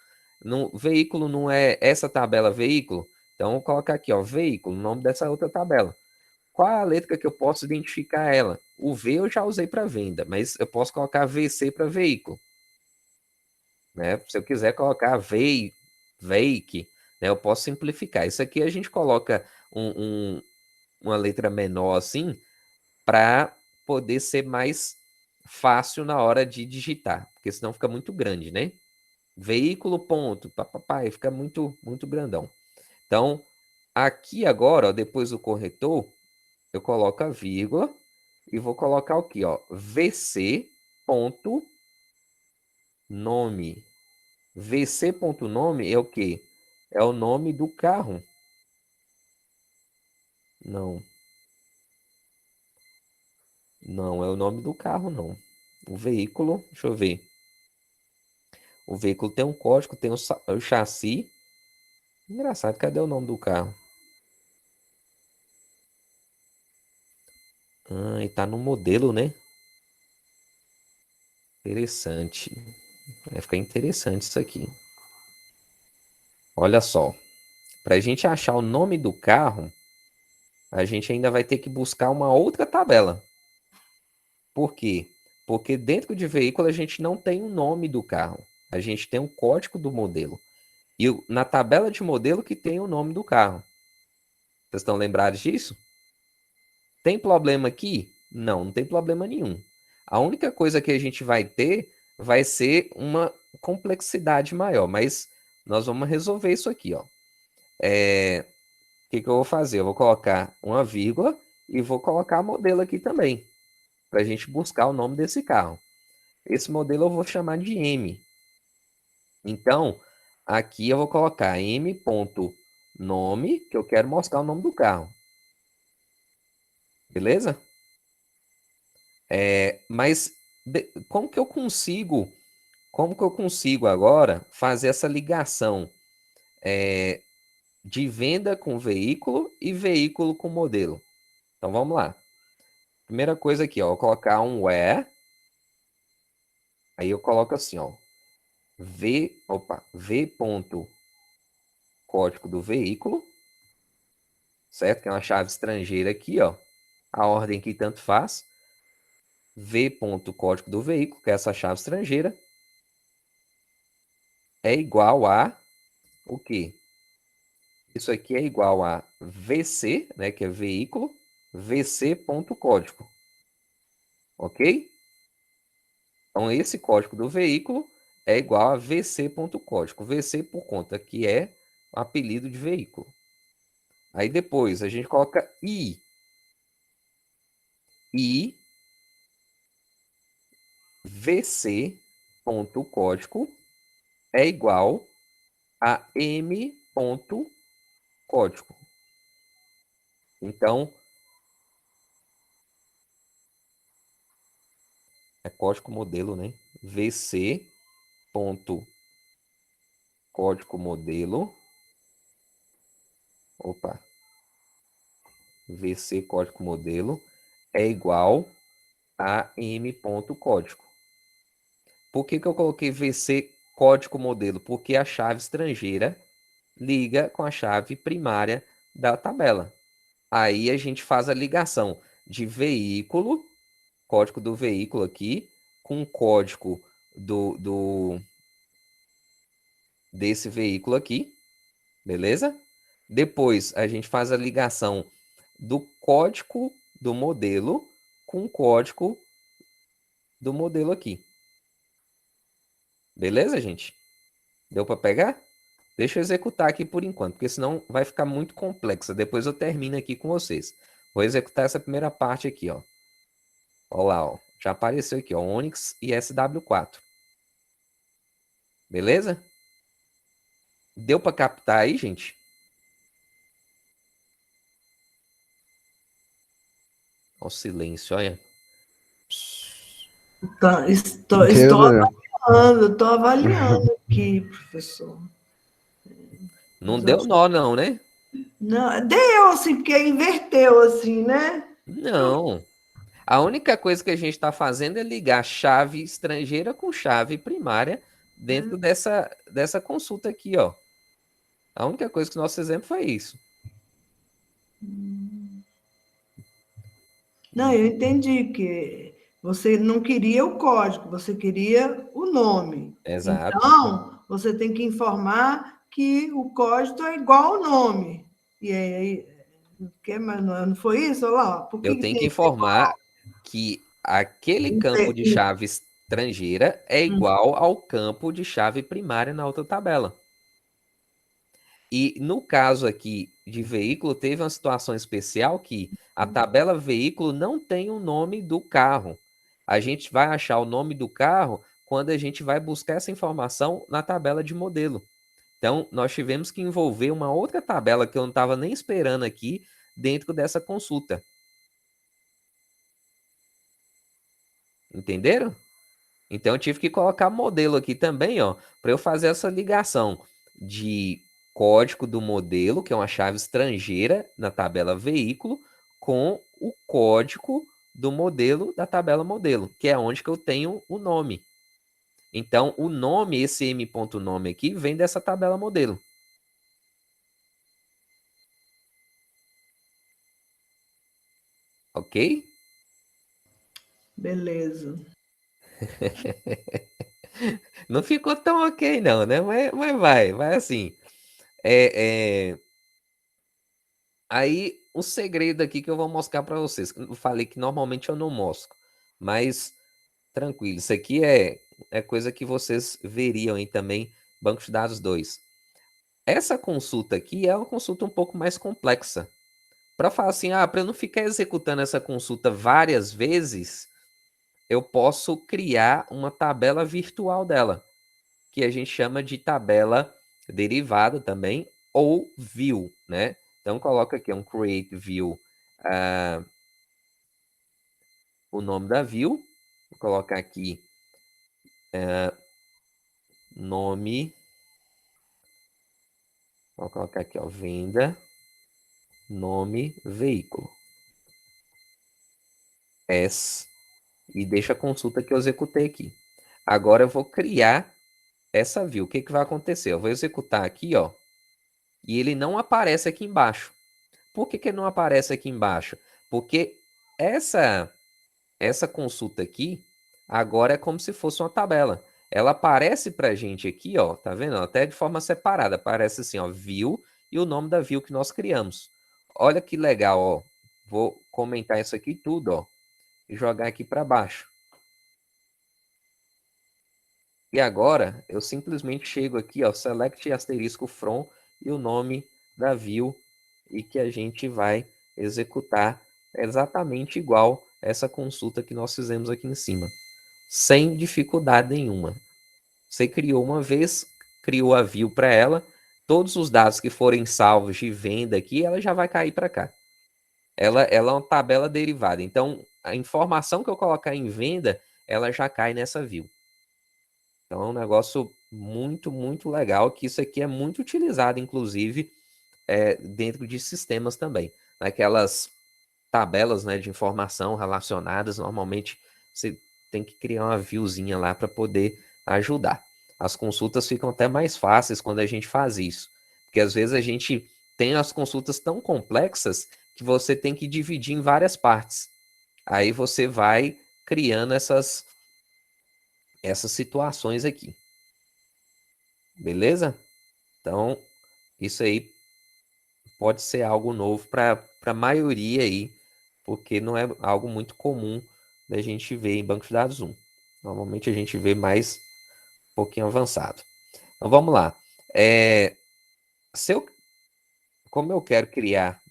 No veículo não é essa tabela veículo? Então, eu vou colocar aqui, ó, veículo, o nome dessa outra tabela. Qual a letra que eu posso identificar ela? O V eu já usei para venda, mas eu posso colocar VC para veículo. Né? Se eu quiser colocar veik, né, eu posso simplificar. Isso aqui a gente coloca uma letra menor assim para poder ser mais fácil na hora de digitar, porque senão fica muito grande, né? Veículo, ponto, papai, fica muito grandão. Então, aqui agora, ó, depois do corretor, eu coloco a vírgula e vou colocar aqui, ó, vc ponto nome. vc.nome é o quê? É o nome do carro. Não. Não, é o nome do carro, não. O veículo, deixa eu ver. O veículo tem um código, tem o chassi. Engraçado, cadê o nome do carro? Ah, e tá no modelo, né? Interessante. Vai ficar interessante isso aqui. Olha só. Para a gente achar o nome do carro, a gente ainda vai ter que buscar uma outra tabela. Por quê? Porque dentro de veículo a gente não tem o nome do carro. A gente tem o código do modelo. E na tabela de modelo que tem o nome do carro. Vocês estão lembrados disso? Tem problema aqui? Não, não tem problema nenhum. A única coisa que a gente vai ter vai ser uma complexidade maior, mas nós vamos resolver isso aqui, ó. O que eu vou fazer? Eu vou colocar uma vírgula e vou colocar modelo aqui também, para a gente buscar o nome desse carro. Esse modelo eu vou chamar de M. Então, aqui eu vou colocar M.nome, que eu quero mostrar o nome do carro. Beleza? Mas como que eu consigo agora fazer essa ligação de venda com veículo e veículo com modelo? Então vamos lá. Primeira coisa aqui, ó, eu vou colocar um where. Aí eu coloco assim, ó, v ponto código do veículo, certo? Que é uma chave estrangeira aqui, ó. A ordem que tanto faz. V ponto código do veículo, que é essa chave estrangeira, é igual a o quê? Isso aqui é igual a VC, né, que é veículo, VC.código. Ok? Então, esse código do veículo é igual a VC.código. VC por conta que é o apelido de veículo. Aí depois a gente coloca I. I VC.código é igual a M.código. Então, é código modelo, né? VC ponto código modelo. Opa. VC código modelo é igual a M.código. Por que eu coloquei VC código modelo? Porque a chave estrangeira liga com a chave primária da tabela. Aí a gente faz a ligação de veículo, código do veículo aqui, com o código desse veículo aqui, beleza? Depois a gente faz a ligação do código do modelo com o código do modelo aqui. Beleza, gente? Deu para pegar? Deixa eu executar aqui por enquanto, porque senão vai ficar muito complexa. Depois eu termino aqui com vocês. Vou executar essa primeira parte aqui, ó. Olha lá, ó. Já apareceu aqui, ó. Onyx e SW4. Beleza? Deu para captar aí, gente? Olha o silêncio, olha. Estou avaliando aqui, professor. Não deu nó, não, né? Não, deu, assim, porque inverteu, assim, né? Não. A única coisa que a gente está fazendo é ligar chave estrangeira com chave primária dentro dessa consulta aqui, ó. A única coisa que o nosso exemplo foi isso. Não, eu entendi que você não queria o código, você queria o nome. Exato. Então, você tem que informar que o código é igual ao nome. E aí, mas não foi isso? Olha lá, por Eu que tenho que tem informar que aquele campo de chave estrangeira é igual ao campo de chave primária na outra tabela. E no caso aqui de veículo, teve uma situação especial que a tabela veículo não tem o nome do carro. A gente vai achar o nome do carro quando a gente vai buscar essa informação na tabela de modelo. Então, nós tivemos que envolver uma outra tabela que eu não estava nem esperando aqui dentro dessa consulta. Entenderam? Então, eu tive que colocar modelo aqui também, ó, para eu fazer essa ligação de código do modelo, que é uma chave estrangeira na tabela veículo, com o código do modelo da tabela modelo, que é onde que eu tenho o nome. Então, o nome, esse m.nome aqui, vem dessa tabela modelo. Ok? Beleza. Não ficou tão ok, não, né? Mas vai assim. Aí, o segredo aqui que eu vou mostrar para vocês. Eu falei que normalmente eu não mostro, mas tranquilo. Isso aqui é coisa que vocês veriam aí também, Banco de Dados 2. Essa consulta aqui é uma consulta um pouco mais complexa. Para falar assim, para eu não ficar executando essa consulta várias vezes, eu posso criar uma tabela virtual dela, que a gente chama de tabela derivada também, ou view, né? Então, coloca aqui um create view, o nome da view, Vou colocar aqui nome. Vou colocar aqui, ó, venda, nome, veículo. E deixa a consulta que eu executei aqui. Agora eu vou criar essa view. O que vai acontecer? Eu vou executar aqui, ó, e ele não aparece aqui embaixo. Por que ele não aparece aqui embaixo? Porque essa consulta aqui agora é como se fosse uma tabela. Ela aparece para a gente aqui, ó, tá vendo? Até de forma separada. Aparece assim, ó, view e o nome da view que nós criamos. Olha que legal, ó. Vou comentar isso aqui tudo, ó, e jogar aqui para baixo. E agora eu simplesmente chego aqui, ó, select asterisco from e o nome da view e que a gente vai executar exatamente igual essa consulta que nós fizemos aqui em cima, sem dificuldade nenhuma. Você criou uma vez, criou a view para ela, todos os dados que forem salvos de venda aqui, ela já vai cair para cá. Ela é uma tabela derivada, então a informação que eu colocar em venda, ela já cai nessa view. Então é um negócio muito, muito legal, que isso aqui é muito utilizado, inclusive, dentro de sistemas também. Naquelas tabelas, né, de informação relacionadas, normalmente você tem que criar uma viewzinha lá para poder ajudar. As consultas ficam até mais fáceis quando a gente faz isso, porque às vezes a gente tem as consultas tão complexas que você tem que dividir em várias partes. Aí você vai criando essas situações aqui. Beleza? Então, isso aí pode ser algo novo para a maioria aí, porque não é algo muito comum da gente ver em banco de dados 1. Normalmente a gente vê mais um pouquinho avançado. Então vamos lá. Como eu quero criar,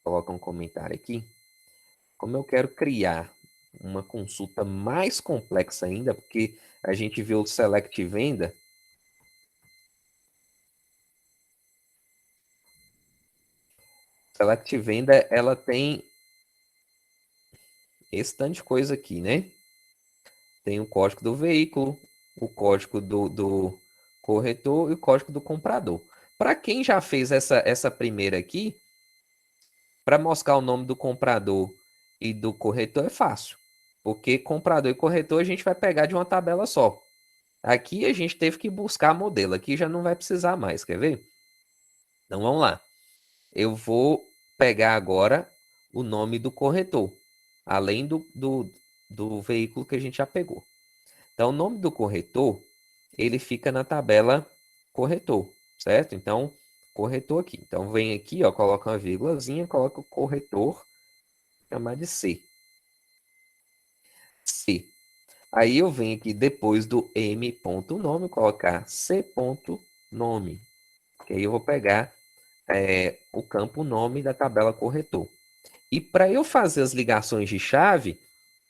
coloca um comentário aqui. Como eu quero criar uma consulta mais complexa ainda, porque a gente viu o select venda. Select venda, ela tem esse tanto de coisa aqui, né? Tem o código do veículo, o código do corretor e o código do comprador. Para quem já fez essa primeira aqui, para mostrar o nome do comprador e do corretor é fácil. Porque comprador e corretor a gente vai pegar de uma tabela só. Aqui a gente teve que buscar modelo. Aqui já não vai precisar mais, quer ver? Então vamos lá. Eu vou pegar agora o nome do corretor, além do veículo que a gente já pegou. Então, o nome do corretor, ele fica na tabela corretor, certo? Então, corretor aqui. Então, vem aqui, ó, coloca uma vírgulazinha, coloca o corretor, chamar de C. C. Aí eu venho aqui depois do m.nome, colocar c.nome. Que aí eu vou pegar o campo nome da tabela corretor. E para eu fazer as ligações de chave,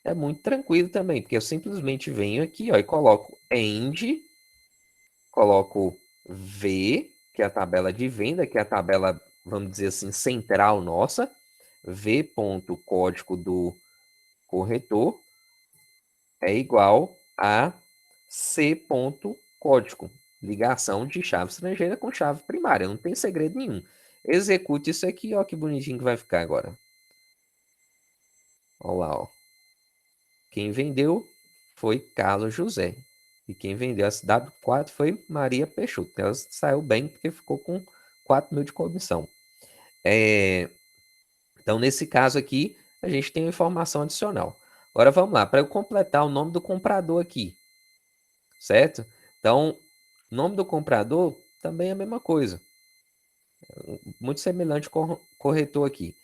é muito tranquilo também, porque eu simplesmente venho aqui, ó, e coloco end, coloco V, que é a tabela de venda, que é a tabela, vamos dizer assim, central nossa, V ponto código do corretor é igual a C ponto código, ligação de chave estrangeira com chave primária, não tem segredo nenhum. Execute isso aqui, ó, que bonitinho que vai ficar agora. Olha lá, ó. Quem vendeu foi Carlos José. E quem vendeu a SW4 foi Maria Peixoto. Ela saiu bem porque ficou com 4 mil de comissão. Então, nesse caso aqui, a gente tem uma informação adicional. Agora vamos lá, para eu completar o nome do comprador aqui, certo? Então, nome do comprador também é a mesma coisa. Muito semelhante com o corretor aqui.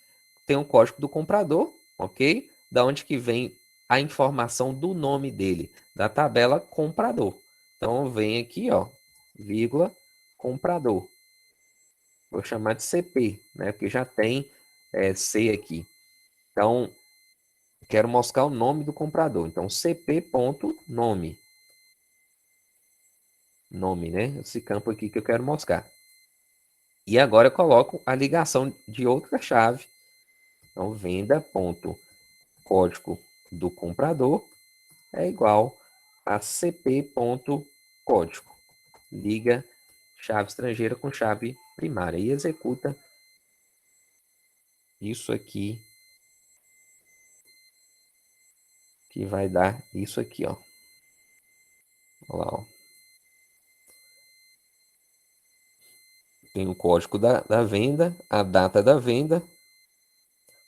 Tem um código do comprador, ok? Da onde que vem a informação do nome dele, da tabela comprador. Então, vem aqui, ó, vírgula, comprador. Vou chamar de CP, né? Porque já tem C aqui. Então, quero mostrar o nome do comprador. Então, cp.nome. Nome, né? Esse campo aqui que eu quero mostrar. E agora eu coloco a ligação de outra chave. Então, venda.corretor código do comprador é igual a cp.código. Liga chave estrangeira com chave primária e executa isso aqui, que vai dar isso aqui, ó. Olha lá, ó. Tem o código da venda, a data da venda,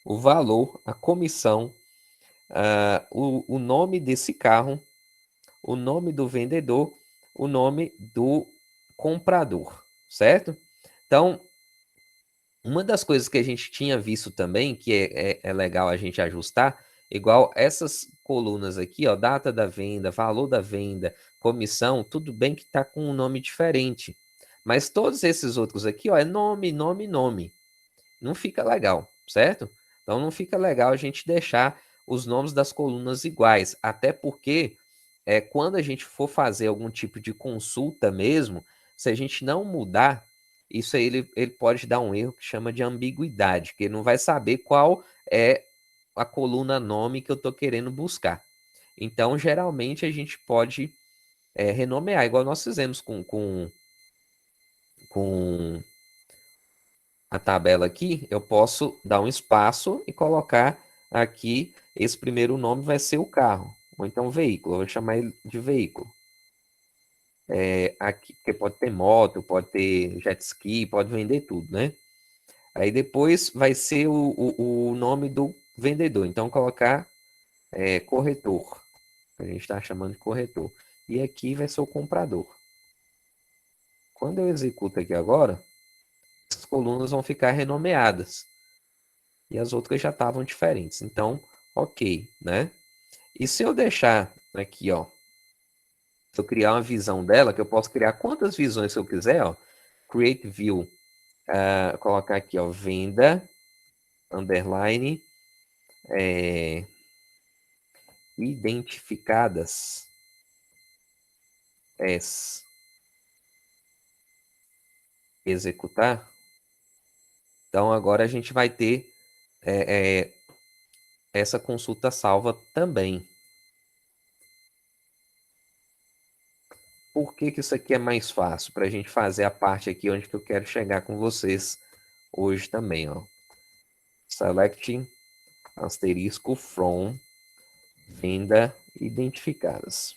o valor, a comissão, o nome desse carro, o nome do vendedor, o nome do comprador, certo? Então, uma das coisas que a gente tinha visto também, que é legal a gente ajustar, igual essas colunas aqui, ó, data da venda, valor da venda, comissão, tudo bem que está com um nome diferente. Mas todos esses outros aqui, ó, é nome, nome, nome. Não fica legal, certo? Então não fica legal a gente deixar os nomes das colunas iguais, até porque quando a gente for fazer algum tipo de consulta mesmo, se a gente não mudar, isso aí ele pode dar um erro que chama de ambiguidade, que ele não vai saber qual é a coluna nome que eu estou querendo buscar. Então, geralmente, a gente pode renomear, igual nós fizemos com a tabela aqui, eu posso dar um espaço e colocar aqui, esse primeiro nome vai ser o carro, ou então veículo, eu vou chamar ele de veículo. Aqui, porque pode ter moto, pode ter jet ski, pode vender tudo, né? Aí depois vai ser o nome do vendedor, então colocar corretor, a gente está chamando de corretor. E aqui vai ser o comprador. Quando eu executo aqui agora, as colunas vão ficar renomeadas. E as outras já estavam diferentes. Então, ok, né? E se eu deixar aqui, ó, se eu criar uma visão dela, que eu posso criar quantas visões eu quiser, ó, create view, colocar aqui, ó, venda, underline, identificadas, executar. Então, agora a gente vai ter essa consulta salva também. Por que isso aqui é mais fácil? Para a gente fazer a parte aqui onde que eu quero chegar com vocês hoje também, ó. Select asterisco from venda identificadas.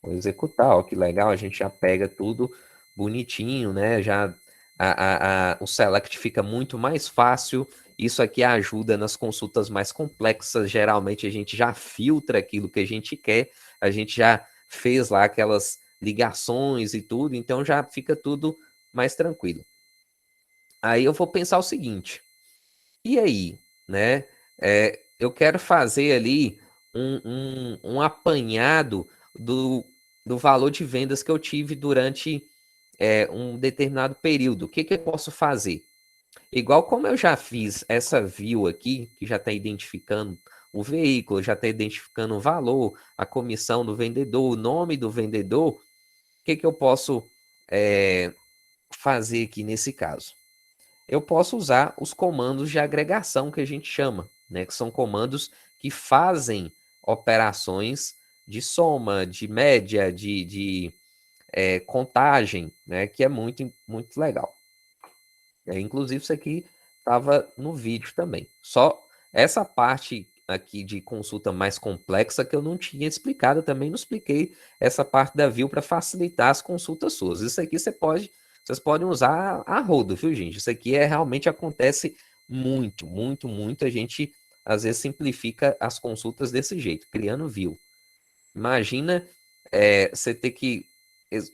Vou executar, ó, que legal, a gente já pega tudo bonitinho, né? Já o select fica muito mais fácil. Isso aqui ajuda nas consultas mais complexas. Geralmente a gente já filtra aquilo que a gente quer, a gente já fez lá aquelas ligações e tudo, então já fica tudo mais tranquilo. Aí eu vou pensar o seguinte, e aí, né? Eu quero fazer ali um apanhado do valor de vendas que eu tive durante um determinado período. O que eu posso fazer? Igual como eu já fiz essa view aqui, que já está identificando o veículo, já está identificando o valor, a comissão do vendedor, o nome do vendedor, o que eu posso fazer aqui nesse caso? Eu posso usar os comandos de agregação que a gente chama, né? Que são comandos que fazem operações de soma, de média, de contagem, né? Que é muito, muito legal. Inclusive, isso aqui estava no vídeo também. Só essa parte aqui de consulta mais complexa que eu não tinha explicado, também não expliquei essa parte da view para facilitar as consultas suas. Isso aqui vocês podem usar a rodo, viu, gente? Isso aqui realmente acontece muito, muito, muito. A gente às vezes simplifica as consultas desse jeito, criando view. Imagina você ter que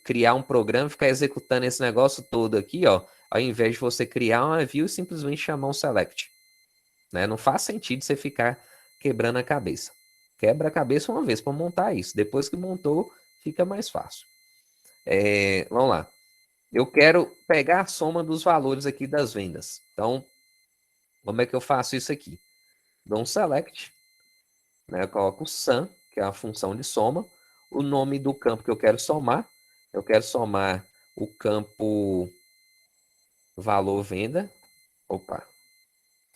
criar um programa e ficar executando esse negócio todo aqui, ó, ao invés de você criar uma view e simplesmente chamar um select. Né? Não faz sentido você ficar quebrando a cabeça. Quebra a cabeça uma vez para montar isso. Depois que montou, fica mais fácil. Vamos lá. Eu quero pegar a soma dos valores aqui das vendas. Então, como é que eu faço isso aqui? Dou um select, né? Eu coloco o sum, que é a função de soma, o nome do campo que eu quero somar. Eu quero somar o campo valor venda. Opa.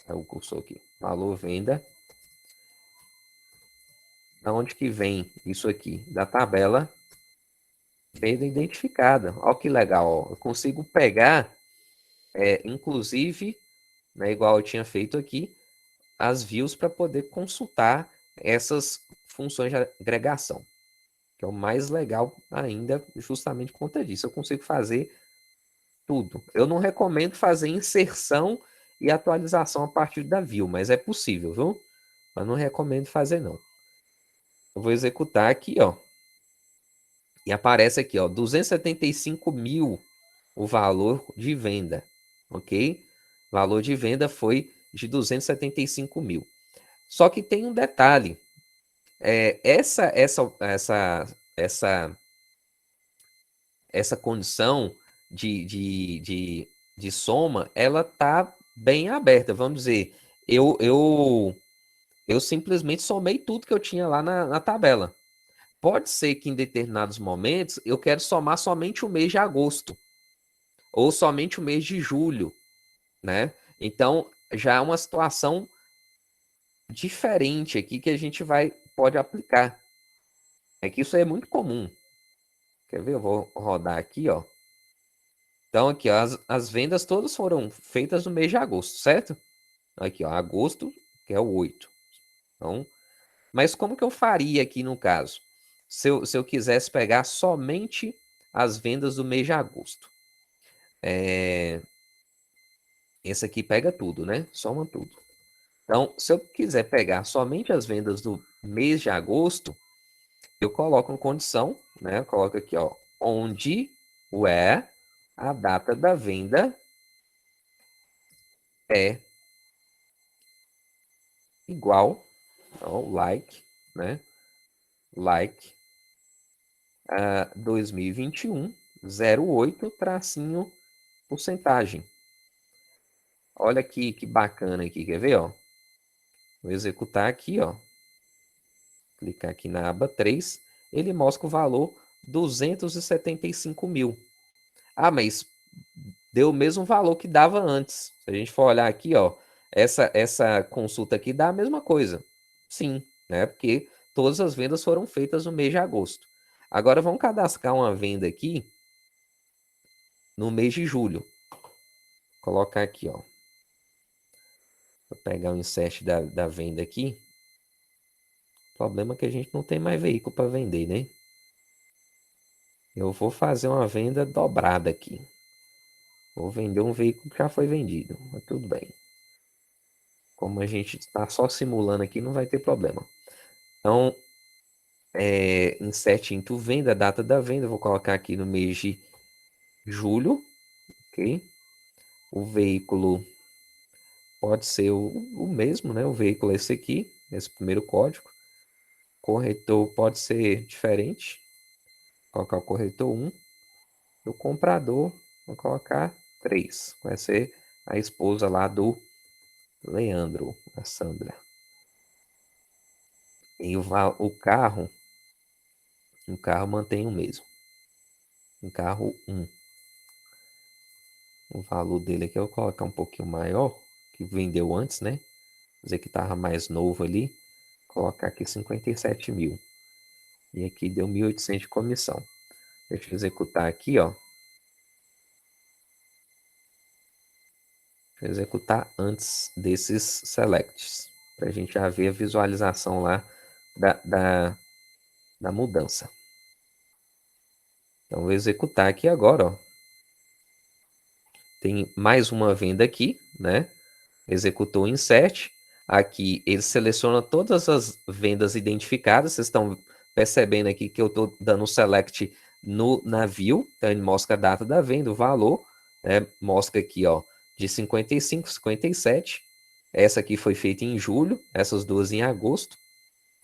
É o cursor aqui. Valor venda. Da onde que vem isso aqui? Da tabela venda identificada. Olha que legal. Ó. Eu consigo pegar, inclusive, né, igual eu tinha feito aqui, as views para poder consultar essas funções de agregação. Que é o mais legal ainda, justamente por conta disso. Eu consigo fazer tudo. Eu não recomendo fazer inserção e atualização a partir da view, mas é possível, viu? Mas não recomendo fazer, não. Eu vou executar aqui, ó. E aparece aqui, ó, 275 mil o valor de venda, ok? O valor de venda foi de 275 mil. Só que tem um detalhe. Essa condição de soma, ela tá bem aberta. Vamos dizer, eu simplesmente somei tudo que eu tinha lá na tabela. Pode ser que em determinados momentos eu quero somar somente o mês de agosto ou somente o mês de julho, né? Então já é uma situação diferente aqui que a gente pode aplicar. É que isso é muito comum. Quer ver? Eu vou rodar aqui, ó. Então aqui, ó, as vendas todas foram feitas no mês de agosto, certo? Aqui, ó, agosto, que é o 8. Então, mas como que eu faria aqui no caso? Se eu quisesse pegar somente as vendas do mês de agosto. Esse aqui pega tudo, né? Soma tudo. Então, se eu quiser pegar somente as vendas do mês de agosto, eu coloco uma condição, né? Eu coloco aqui, ó, onde where a data da venda é igual ao like, né? Like 2021 08 tracinho porcentagem. Olha aqui que bacana aqui, quer ver, ó? Vou executar aqui, ó. Clicar aqui na aba 3, ele mostra o valor 275 mil. Ah, mas deu o mesmo valor que dava antes. Se a gente for olhar aqui, ó, essa consulta aqui dá a mesma coisa. Sim, né? Porque todas as vendas foram feitas no mês de agosto. Agora vamos cadastrar uma venda aqui no mês de julho. Vou colocar aqui, ó. Vou pegar o insert da venda aqui. O problema é que a gente não tem mais veículo para vender, né? Eu vou fazer uma venda dobrada aqui. Vou vender um veículo que já foi vendido, mas tudo bem. Como a gente está só simulando aqui, não vai ter problema. Então, insert into venda, data da venda, vou colocar aqui no mês de julho, ok? O veículo pode ser o mesmo, né? O veículo é esse aqui, esse primeiro código. Corretor pode ser diferente. Vou colocar o corretor 1. O comprador, vou colocar 3. Vai ser a esposa lá do Leandro, a Sandra. E o carro mantém o mesmo. O carro 1. O valor dele aqui eu vou colocar um pouquinho maior, que vendeu antes, né? Dizer que estava mais novo ali. Vou colocar aqui 57 mil. E aqui deu 1.800 de comissão. Deixa eu executar aqui, ó. Deixa eu executar antes desses selects. Para a gente já ver a visualização lá da mudança. Então, vou executar aqui agora, ó. Tem mais uma venda aqui, né? Executou o insert. Aqui ele seleciona todas as vendas identificadas. Vocês estão percebendo aqui que eu estou dando um select na view. Então ele mostra a data da venda, o valor. Né? Mostra aqui, ó, de 55, 57. Essa aqui foi feita em julho, essas duas em agosto.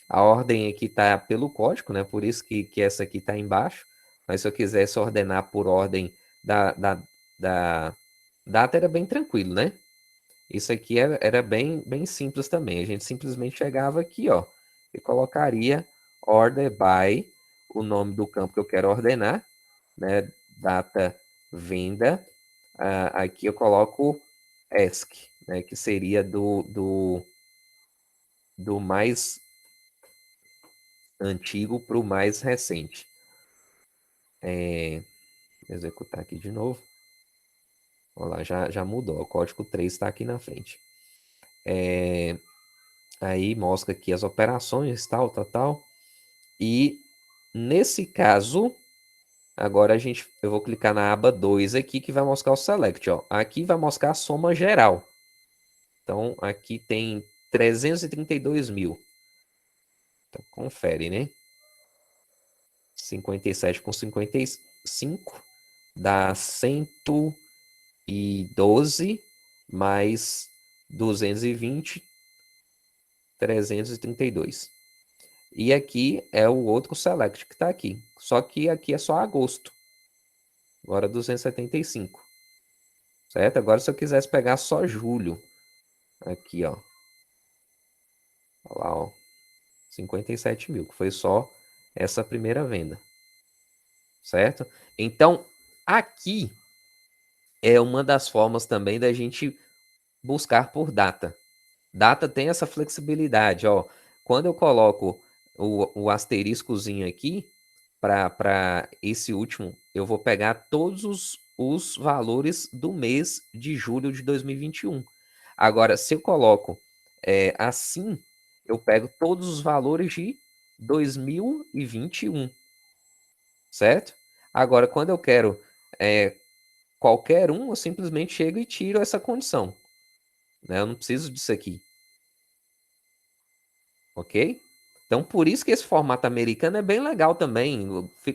A ordem aqui está pelo código, né? Por isso que essa aqui está embaixo. Mas se eu quisesse ordenar por ordem da data, era bem tranquilo, né? Isso aqui era bem simples também. A gente simplesmente chegava aqui, ó, e colocaria order by o nome do campo que eu quero ordenar, né? Data venda. Aqui eu coloco ask, né, que seria do mais antigo para o mais recente. Executar aqui de novo. Olha lá, já mudou. O código 3 está aqui na frente. Aí mostra aqui as operações, tal. E nesse caso, agora eu vou clicar na aba 2 aqui, que vai mostrar o select. Ó. Aqui vai mostrar a soma geral. Então, aqui tem 332 mil. Então, confere, né? 57 com 55 dá 112 mais 220, 332. E aqui é o outro select que está aqui. Só que aqui é só agosto. Agora 275. Certo? Agora se eu quisesse pegar só julho. Aqui, ó. Olha lá, ó. 57 mil, que foi só essa primeira venda. Certo? Então, aqui é uma das formas também da gente buscar por data. Data tem essa flexibilidade, ó. Quando eu coloco o asteriscozinho aqui, para esse último, eu vou pegar todos os valores do mês de julho de 2021. Agora, se eu coloco assim, eu pego todos os valores de 2021, certo? Agora, quando eu quero qualquer um, eu simplesmente chego e tiro essa condição, né? Eu não preciso disso aqui, ok? Então, por isso que esse formato americano é bem legal também.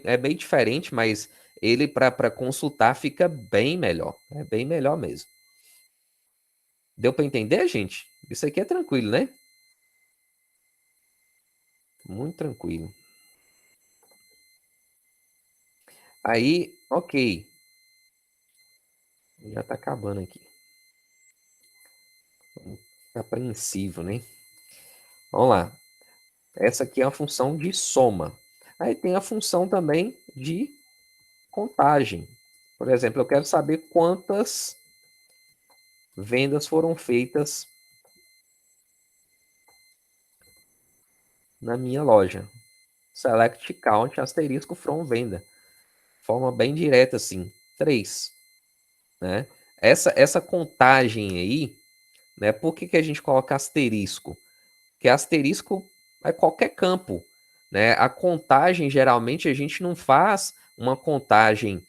É bem diferente, mas ele, para consultar, fica bem melhor. É bem melhor mesmo. Deu para entender, gente? Isso aqui é tranquilo, né? Muito tranquilo. Aí, ok. Já está acabando aqui. Apreensivo, né? Vamos lá. Essa aqui é a função de soma. Aí tem a função também de contagem. Por exemplo, eu quero saber quantas vendas foram feitas na minha loja. Select count asterisco from venda. Forma bem direta assim. 3. Né? Essa contagem aí, né? Por que a gente coloca asterisco? Porque asterisco é qualquer campo. Né? A contagem, geralmente, a gente não faz uma contagem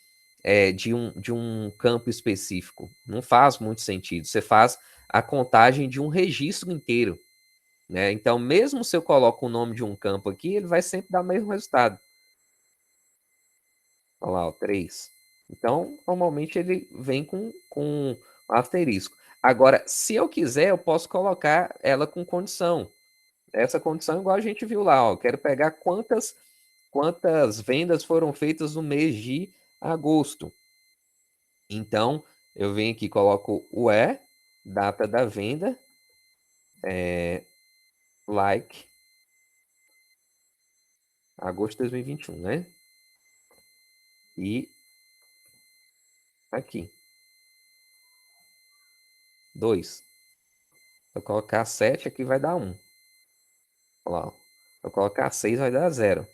de um campo específico. Não faz muito sentido. Você faz a contagem de um registro inteiro. Né? Então, mesmo se eu coloco o nome de um campo aqui, ele vai sempre dar o mesmo resultado. Olha lá, o 3. Então, normalmente ele vem com asterisco. Agora, se eu quiser, eu posso colocar ela com condição. Essa condição, igual a gente viu lá, ó, quero pegar quantas vendas foram feitas no mês de agosto. Então, eu venho aqui, coloco o data da venda, like, agosto de 2021, né? E aqui. 2. Se eu colocar 7, aqui vai dar 1. Olha lá, ó. Se eu colocar 6, vai dar 0.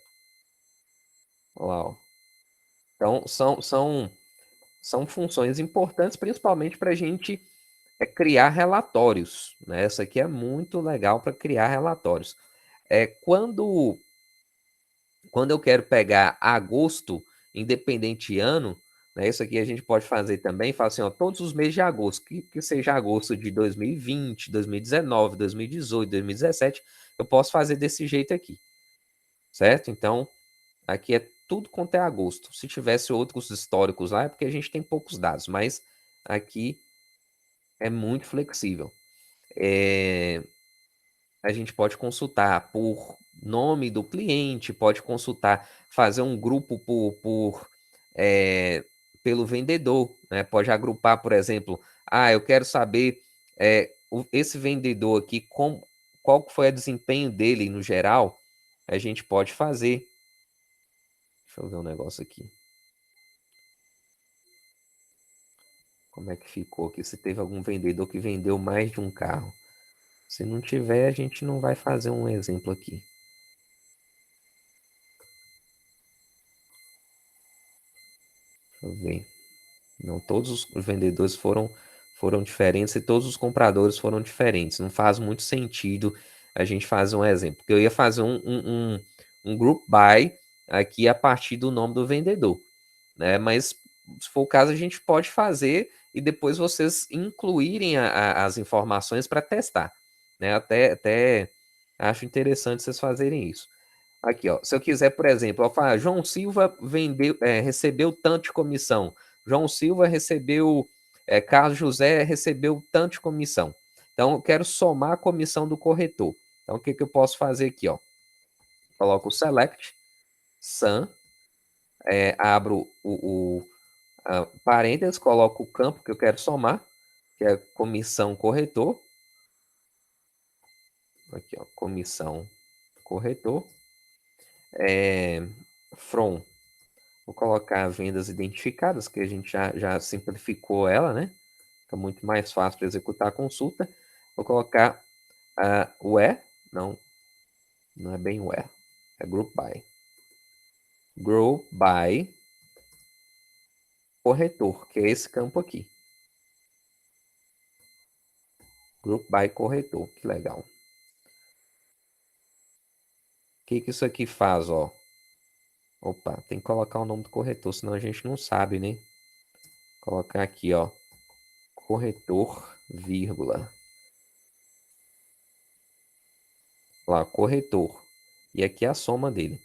Olha lá, ó. Então, são funções importantes, principalmente para a gente criar relatórios. Né? Essa aqui é muito legal para criar relatórios. Quando eu quero pegar agosto, independente de ano, né, isso aqui a gente pode fazer também, falar assim, ó, todos os meses de agosto, que seja agosto de 2020, 2019, 2018, 2017, eu posso fazer desse jeito aqui, certo? Então, aqui é tudo quanto é agosto. Se tivesse outros históricos lá, é porque a gente tem poucos dados, mas aqui é muito flexível. A gente pode consultar por nome do cliente, pode consultar, fazer um grupo pelo vendedor, né? Pode agrupar, por exemplo, eu quero saber esse vendedor aqui, qual foi o desempenho dele no geral, a gente pode fazer. Deixa eu ver um negócio aqui. como é que ficou aqui, se teve algum vendedor que vendeu mais de um carro. Se não tiver, a gente não vai fazer um exemplo aqui. Deixa eu ver. Não, todos os vendedores foram diferentes e todos os compradores foram diferentes. Não faz muito sentido a gente fazer um exemplo. Porque eu ia fazer um group by aqui a partir do nome do vendedor, né? Mas se for o caso, a gente pode fazer e depois vocês incluírem as informações para testar, né? Até acho interessante vocês fazerem isso. Aqui, ó, se eu quiser, por exemplo, eu falar, João Silva recebeu tanto de comissão. João Silva recebeu, Carlos José recebeu tanto de comissão. Então, eu quero somar a comissão do corretor. Então, o que, que eu posso fazer aqui? Ó? Coloco o select, sum, abro o parênteses, coloco o campo que eu quero somar, que é comissão corretor. Aqui, ó, comissão corretor. From, vou colocar vendas identificadas, que a gente já simplificou ela, né? Fica muito mais fácil para executar a consulta. Vou colocar where, não é bem where, é group by. Group by corretor, que é esse campo aqui. Group by corretor, que legal. O que isso aqui faz, ó? Opa, tem que colocar o nome do corretor, senão a gente não sabe, né? Vou colocar aqui, ó, corretor, vírgula. Lá, corretor. E aqui a soma dele.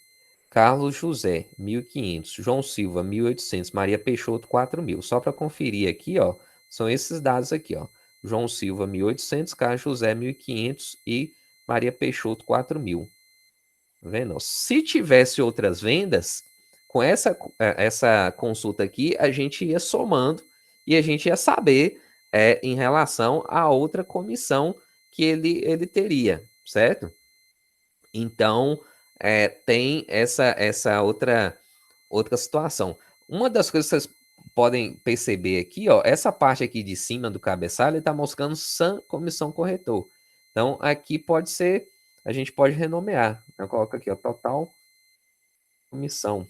Carlos José, 1.500. João Silva, 1.800. Maria Peixoto, 4.000. Só para conferir aqui, ó, são esses dados aqui, ó. João Silva, 1.800. Carlos José, 1.500. E Maria Peixoto, 4.000. Tá vendo? Se tivesse outras vendas, com essa consulta aqui, a gente ia somando e a gente ia saber em relação a outra comissão que ele teria, certo? Então, tem essa outra situação. Uma das coisas que vocês podem perceber aqui, ó, essa parte aqui de cima do cabeçalho está mostrando SAM comissão corretor. Então, aqui pode ser, a gente pode renomear. Eu coloco aqui, ó, total comissão.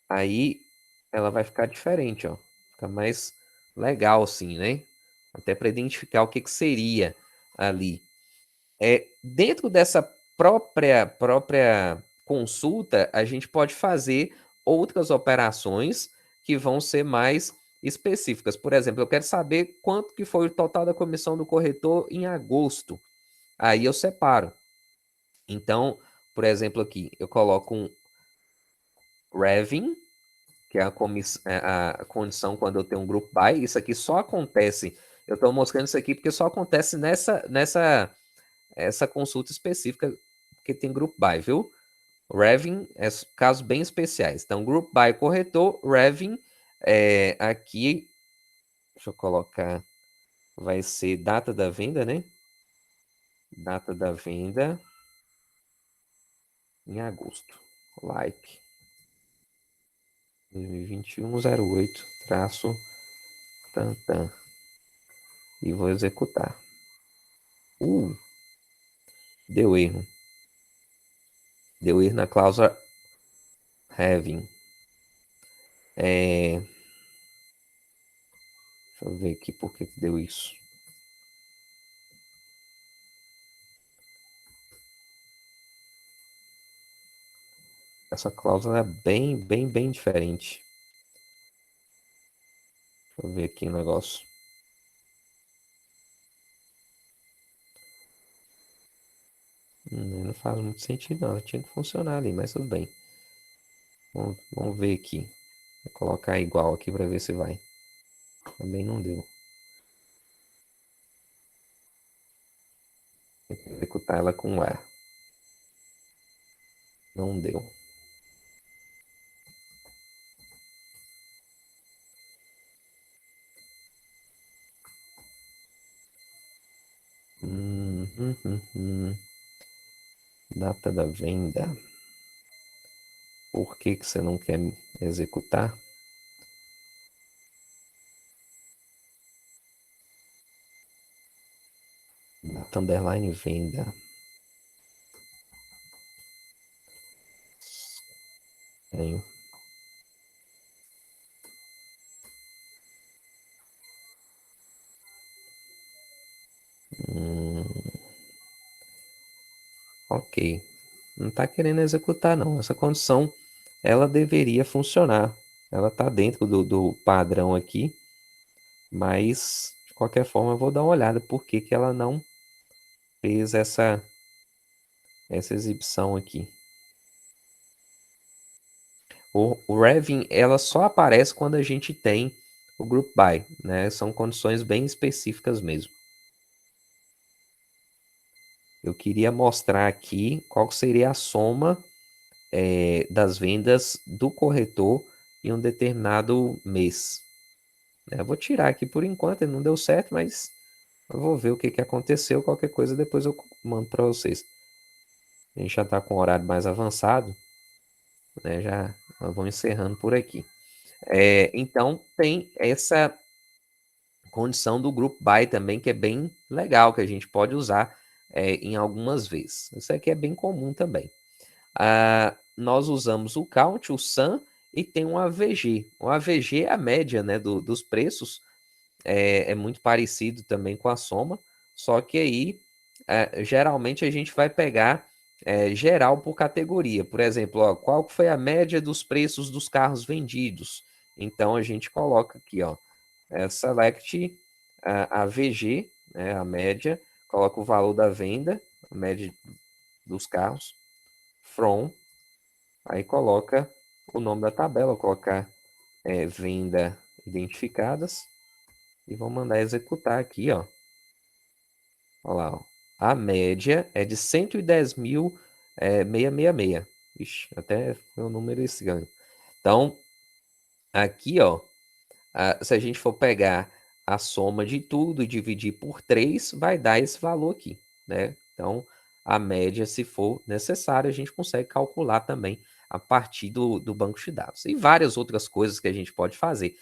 Aí, ela vai ficar diferente, ó. Fica mais legal assim, né? Até para identificar o que seria ali. Dentro dessa própria consulta, a gente pode fazer outras operações que vão ser mais específicas. Por exemplo, eu quero saber quanto que foi o total da comissão do corretor em agosto. Aí eu separo. Então, por exemplo, aqui eu coloco um revenue, que é a condição quando eu tenho um group by. Isso aqui só acontece, eu estou mostrando isso aqui porque só acontece essa consulta específica que tem group by, viu? Revenue é casos bem especiais. Então, group by corretor, revenue, aqui, deixa eu colocar, vai ser data da venda, né? Data da venda em agosto. Like 2021-08, traço, tantan. E vou executar. Deu erro. Deu erro na cláusula having. Deixa eu ver aqui por que deu isso. Essa cláusula é bem diferente. Deixa eu ver aqui o negócio. Não faz muito sentido, não. Tinha que funcionar ali, mas tudo bem. Vamos ver aqui. Vou colocar igual aqui para ver se vai. Também não deu. Tem que executar ela com ar. Não deu. Data da venda. Por que você não quer executar? Data underline venda. Tenho. Ok. Não está querendo executar, não. Essa condição, ela deveria funcionar. Ela está dentro do padrão aqui, mas, de qualquer forma, eu vou dar uma olhada por que que ela não fez essa exibição aqui. O Revin, ela só aparece quando a gente tem o Group By, né? São condições bem específicas mesmo. Eu queria mostrar aqui qual seria a soma das vendas do corretor em um determinado mês. Eu vou tirar aqui por enquanto, ele não deu certo, mas eu vou ver o que aconteceu. Qualquer coisa depois eu mando para vocês. A gente já está com o horário mais avançado, né? Já vamos encerrando por aqui. Então, tem essa condição do Group By também, que é bem legal, que a gente pode usar em algumas vezes. Isso aqui é bem comum também. Nós usamos o Count, o Sum, e tem um AVG. O AVG é a média, né, dos preços, é muito parecido também com a soma, só que aí, geralmente, a gente vai pegar geral por categoria. Por exemplo, ó, qual foi a média dos preços dos carros vendidos? Então, a gente coloca aqui, ó, select AVG, né, a média, coloca o valor da venda, a média dos carros, from, aí coloca o nome da tabela, colocar venda identificadas, e vou mandar executar aqui, ó. Olha lá, ó. A média é de 110.666. Ixi, até foi um número estranho. Então, aqui, ó, se a gente for pegar a soma de tudo e dividir por 3, vai dar esse valor aqui, né? Então, a média, se for necessário, a gente consegue calcular também a partir do banco de dados. E várias outras coisas que a gente pode fazer.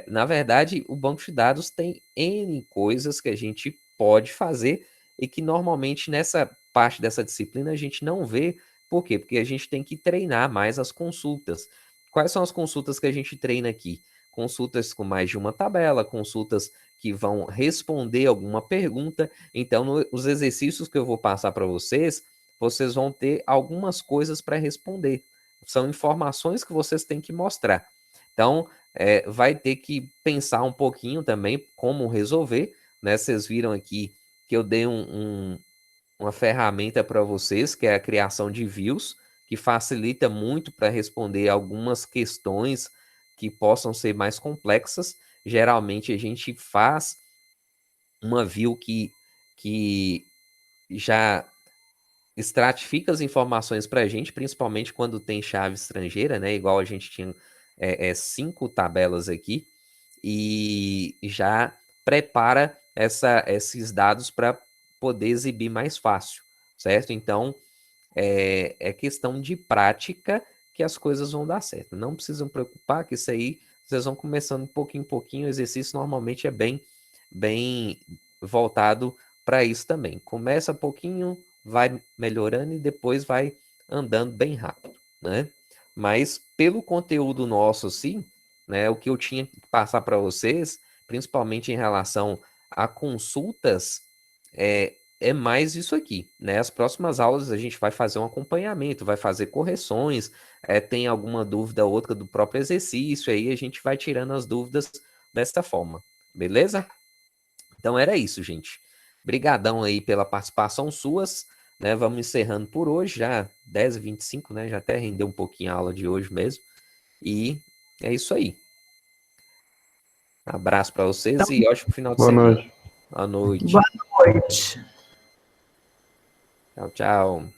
Na verdade, o banco de dados tem N coisas que a gente pode fazer e que normalmente nessa parte dessa disciplina a gente não vê. Por quê? Porque a gente tem que treinar mais as consultas. Quais são as consultas que a gente treina aqui? Consultas com mais de uma tabela, consultas que vão responder alguma pergunta. Então, os exercícios que eu vou passar para vocês, vocês vão ter algumas coisas para responder. São informações que vocês têm que mostrar. Então, vai ter que pensar um pouquinho também como resolver, né? Vocês viram aqui que eu dei uma ferramenta para vocês, que é a criação de views, que facilita muito para responder algumas questões que possam ser mais complexas. Geralmente a gente faz uma view que já estratifica as informações para a gente, principalmente quando tem chave estrangeira, né? Igual a gente tinha 5 tabelas aqui, e já prepara esses dados para poder exibir mais fácil, certo? Então, é questão de prática que as coisas vão dar certo. Não precisam preocupar que isso aí, vocês vão começando pouquinho em pouquinho, o exercício normalmente é bem voltado para isso também. Começa pouquinho, vai melhorando e depois vai andando bem rápido, né? Mas pelo conteúdo nosso, sim, né, o que eu tinha que passar para vocês, principalmente em relação a consultas, é mais isso aqui, né? As próximas aulas a gente vai fazer um acompanhamento, vai fazer correções, tem alguma dúvida ou outra do próprio exercício, aí a gente vai tirando as dúvidas dessa forma, beleza? Então era isso, gente. Brigadão aí pela participação suas, né? Vamos encerrando por hoje, já 10h25, né? Já até rendeu um pouquinho a aula de hoje mesmo. E é isso aí. Abraço para vocês Então, e ótimo final de Boa semana. noite. Boa noite. boa noite. Tchau, tchau.